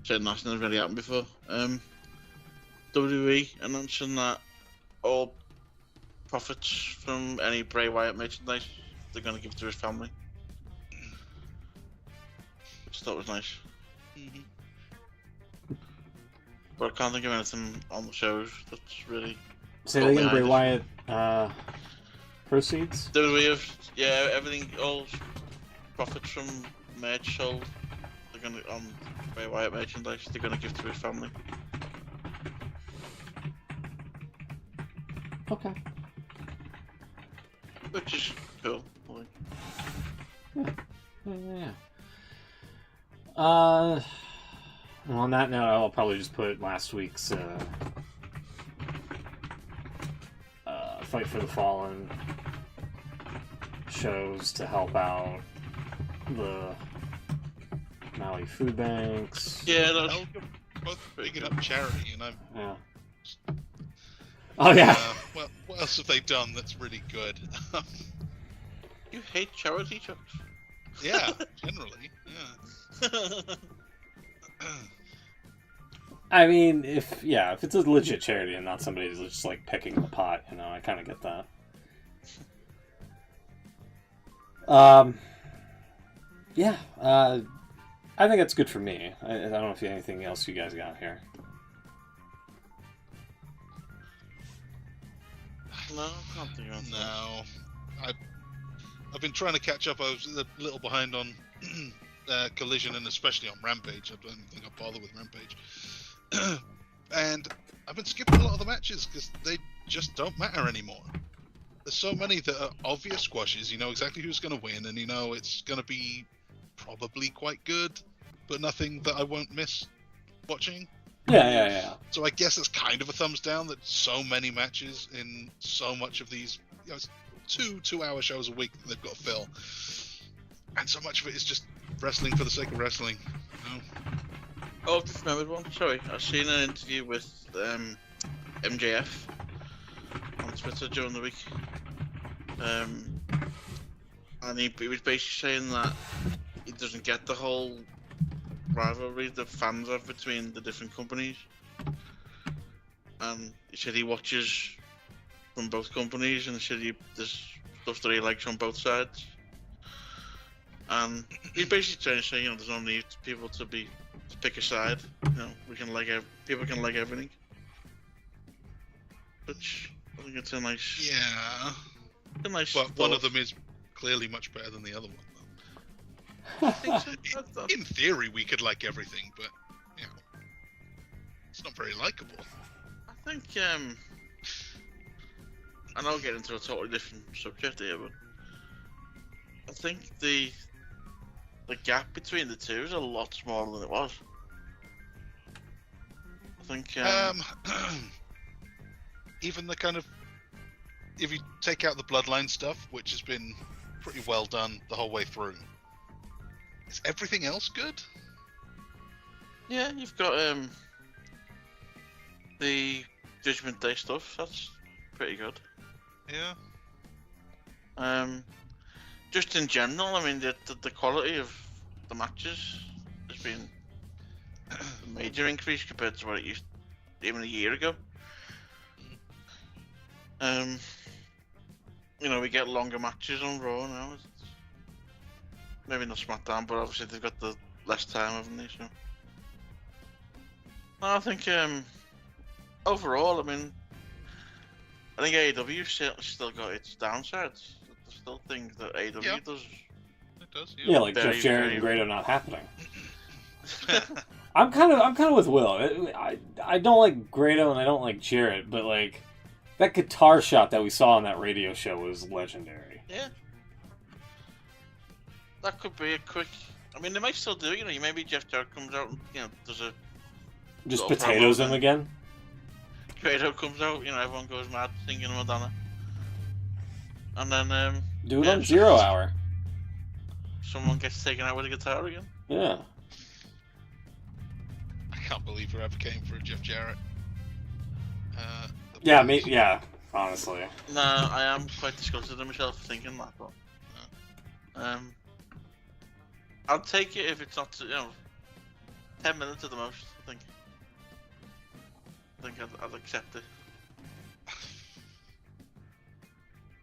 Said nothing has really happened before. WWE announcing that all profits from any Bray Wyatt merchandise they're going to give to his family. Which I thought was nice. Mm-hmm. But I can't think of anything on the shows that's really... Say that again, Bray Wyatt proceeds? WWE have, yeah, everything, all profits from merch sold, they're going to, on Bray Wyatt merchandise, they're going to give to his family. Okay. Which is cool. I think. Yeah. And on that note, I'll probably just put last week's Fight for the Fallen shows to help out the Maui food banks. Yeah, that's Both picking up charity, and I'm. Yeah. Oh yeah. Well, what else have they done that's really good? You hate charity, Chuck? Yeah, generally. Yeah. I mean, if it's a legit charity and not somebody who's just like picking the pot, I kind of get that. Yeah, I think that's good for me. I don't know if you have anything else you guys got here. No, I can't think of anything. No, I've been trying to catch up. I was a little behind on Collision and especially on Rampage. I don't think I'll bother with Rampage. And I've been skipping a lot of the matches because they just don't matter anymore. There's so many that are obvious squashes. You know exactly who's going to win, and you know it's going to be probably quite good, but nothing that I won't miss watching. Yeah. So I guess it's kind of a thumbs down that so many matches in so much of these, it's 2-hour shows a week that they've got to fill, and so much of it is just wrestling for the sake of wrestling. Oh, I've just remembered one. Sorry, I've seen an interview with MJF on Twitter during the week, and he was basically saying that he doesn't get the whole rivalry the fans have between the different companies, and he said he watches from both companies, and he said there's stuff that he likes on both sides, and he's basically trying to say, there's no need for people to pick a side. People can like everything, which I think it's a nice, but one of them is clearly much better than the other one. I think so. In theory, we could like everything, but it's not very likable. I think and I'll get into a totally different subject here, but I think the gap between the two is a lot smaller than it was. I think even the kind of, if you take out the bloodline stuff, which has been pretty well done the whole way through, is everything else good? Yeah, you've got the Judgment Day stuff. That's pretty good. Yeah. Just in general, I mean, the quality of the matches has been a major increase compared to what it used even a year ago. We get longer matches on Raw now. Maybe not SmackDown, but obviously they've got the less time, haven't they? So, no, I think overall, I think AEW still got its downsides. There's still things that AEW does. It does. Yeah, like Jeff Jarrett and Grado not happening. I'm kind of with Will. I don't like Grado and I don't like Jarrett, but like that guitar shot that we saw on that radio show was legendary. Yeah. That could be a quick. I mean, they might still do it. Maybe Jeff Jarrett comes out and does a. Just potatoes him again. Grado comes out. Everyone goes mad singing Madonna. And then do it on 0 Hour. Someone gets taken out with a guitar again. Yeah. I can't believe we ever came for a Jeff Jarrett. Yeah, honestly. No, I am quite disgusted with myself for thinking that, but I'll take it if it's not 10 minutes at the most. I think I'd accept it.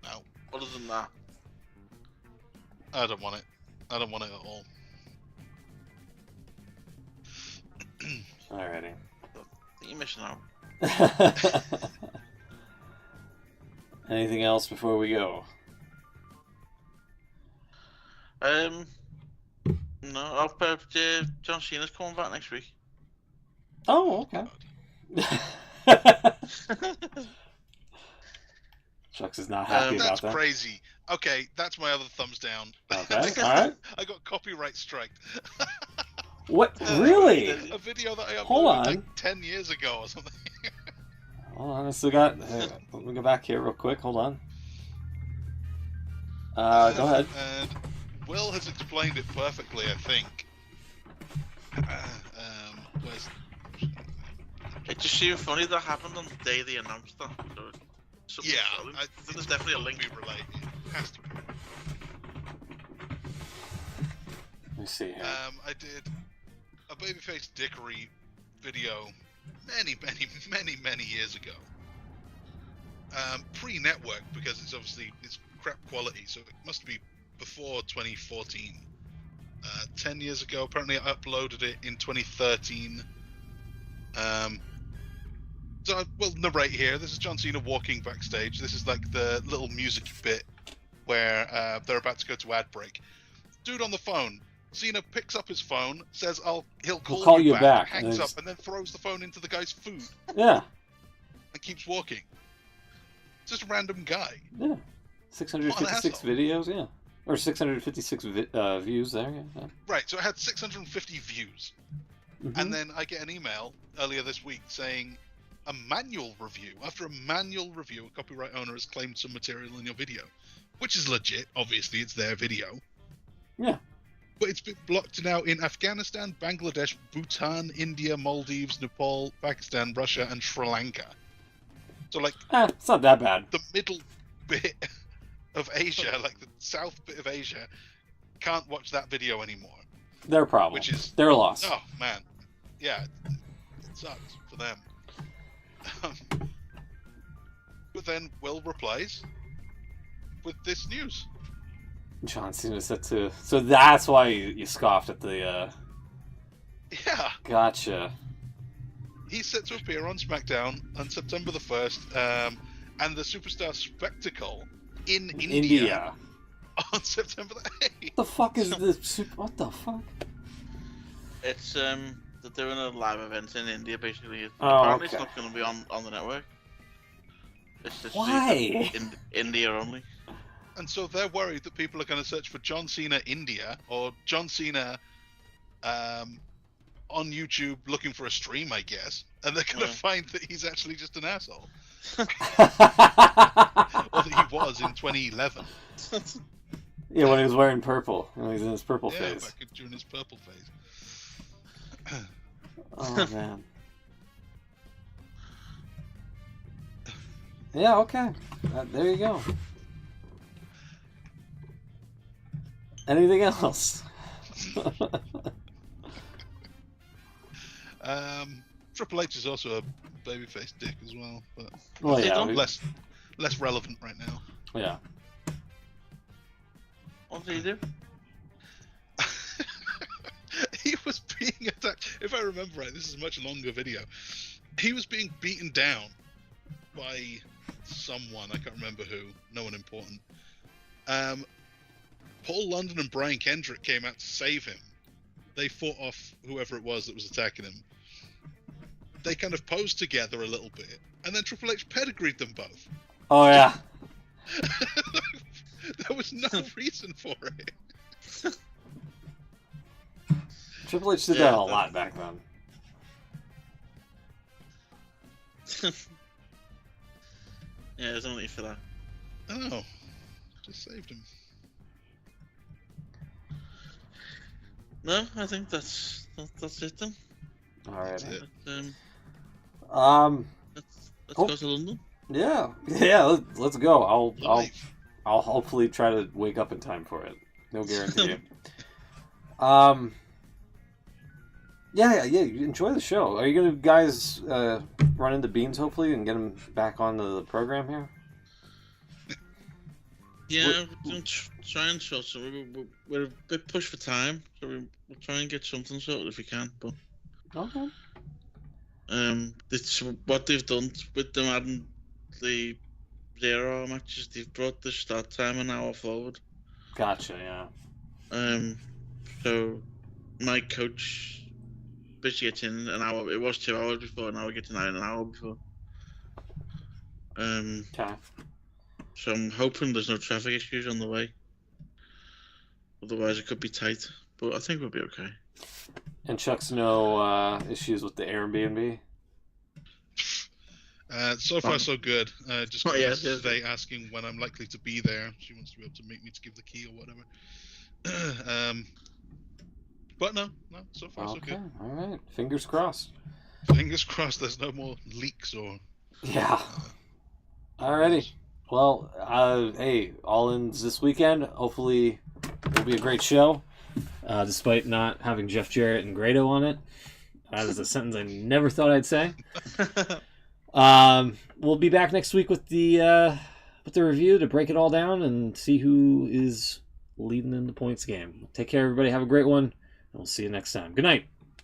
No. Other than that, I don't want it. I don't want it at all. Alrighty. You're missing out. Anything else before we go? No, I'll bet John Cena's coming back next week. Oh, okay. Chucks is not happy about that's that. That's crazy. Okay, that's my other thumbs down. Okay, alright. I got copyright striked. What? Really? A video that I Hold uploaded on. like 10 years ago or something. Hold on, I still got... let me go back here real quick, hold on. Go ahead. And Will has explained it perfectly, I think. Where's... It just seemed funny that happened on the day they announced that. So Yeah, I think there's definitely a link. Related. It has to be. Let me see here. I did a Babyface Dickery video many years ago. Pre-network, because it's crap quality, so it must be before 2014. 10 years ago, apparently I uploaded it in 2013. So I will narrate here. This is John Cena walking backstage. This is like the little music bit where they're about to go to ad break. Dude on the phone. Cena picks up his phone, says, he'll call you back, hangs up, and then throws the phone into the guy's food. Yeah. And keeps walking. Just a random guy. Yeah. 656 videos, yeah. Or 656 views there, yeah. Right, so it had 650 views. Mm-hmm. And then I get an email earlier this week saying a manual review. After a manual review, a copyright owner has claimed some material in your video, which is legit. Obviously, it's their video. Yeah. But it's been blocked now in Afghanistan, Bangladesh, Bhutan, India, Maldives, Nepal, Pakistan, Russia, and Sri Lanka. So, like, it's not that bad. the middle bit of Asia, like the south bit of Asia, can't watch that video anymore. Their problem. Which is their loss. Oh man, yeah, it sucks for them. But then Will replies with this news. John Cena said to. So that's why you scoffed at the. Yeah. Gotcha. He's set to appear on SmackDown on September the 1st, and the Superstar Spectacle in India on September the 8th. What the fuck is this? What the fuck? It's they're doing a live event in India, basically. Oh, Apparently okay. it's not going to be on the network. It's just Why? in India only. And so they're worried that people are going to search for John Cena India or John Cena on YouTube looking for a stream, I guess, and they're going to find that he's actually just an asshole. Or that he was in 2011. Yeah, when he was wearing purple. When he was in his purple Yeah, phase. back during his purple phase. Oh, man. Yeah, okay. There you go. Anything else? Triple H is also a babyface dick as well, but Well, yeah. less relevant right now. Yeah. What did he do? He was being attacked. If I remember right, this is a much longer video. He was being beaten down by someone. I can't remember who. No one important. Paul London and Brian Kendrick came out to save him. They fought off whoever it was that was attacking him. They kind of posed together a little bit, and then Triple H pedigreed them both. Oh, yeah. There was no reason for it. Triple H did that a lot back then. Yeah, there's no need for that. Oh, just saved him. No, I think that's it then. Alright. Let's go to London. Yeah, let's go. I'll hopefully try to wake up in time for it. No guarantee. Yeah. Enjoy the show. Are you gonna guys run into Beans hopefully and get him back on the program here? Yeah, we're going to try and sort. So we're a bit pushed for time, so we'll try and get something sorted if we can. But okay. It's what they've done with them adding the 0 matches. They've brought the start time an hour forward. Gotcha. Yeah. So my coach basically gets in an hour. It was 2 hours before. Now we get in an hour before. Okay. So I'm hoping there's no traffic issues on the way. Otherwise, it could be tight. But I think we'll be okay. And Chuck's no issues with the Airbnb? So far, so good. Just yes. today asking when I'm likely to be there. She wants to be able to meet me to give the key or whatever. But no, so far, so good. All right. Fingers crossed. Fingers crossed there's no more leaks or... Yeah. Alrighty. Well, hey, All-In's this weekend. Hopefully it'll be a great show. Despite not having Jeff Jarrett and Grado on it. That is a sentence I never thought I'd say. We'll be back next week with the review to break it all down and see who is leading in the points game. Take care, everybody. Have a great one. And we'll see you next time. Good night.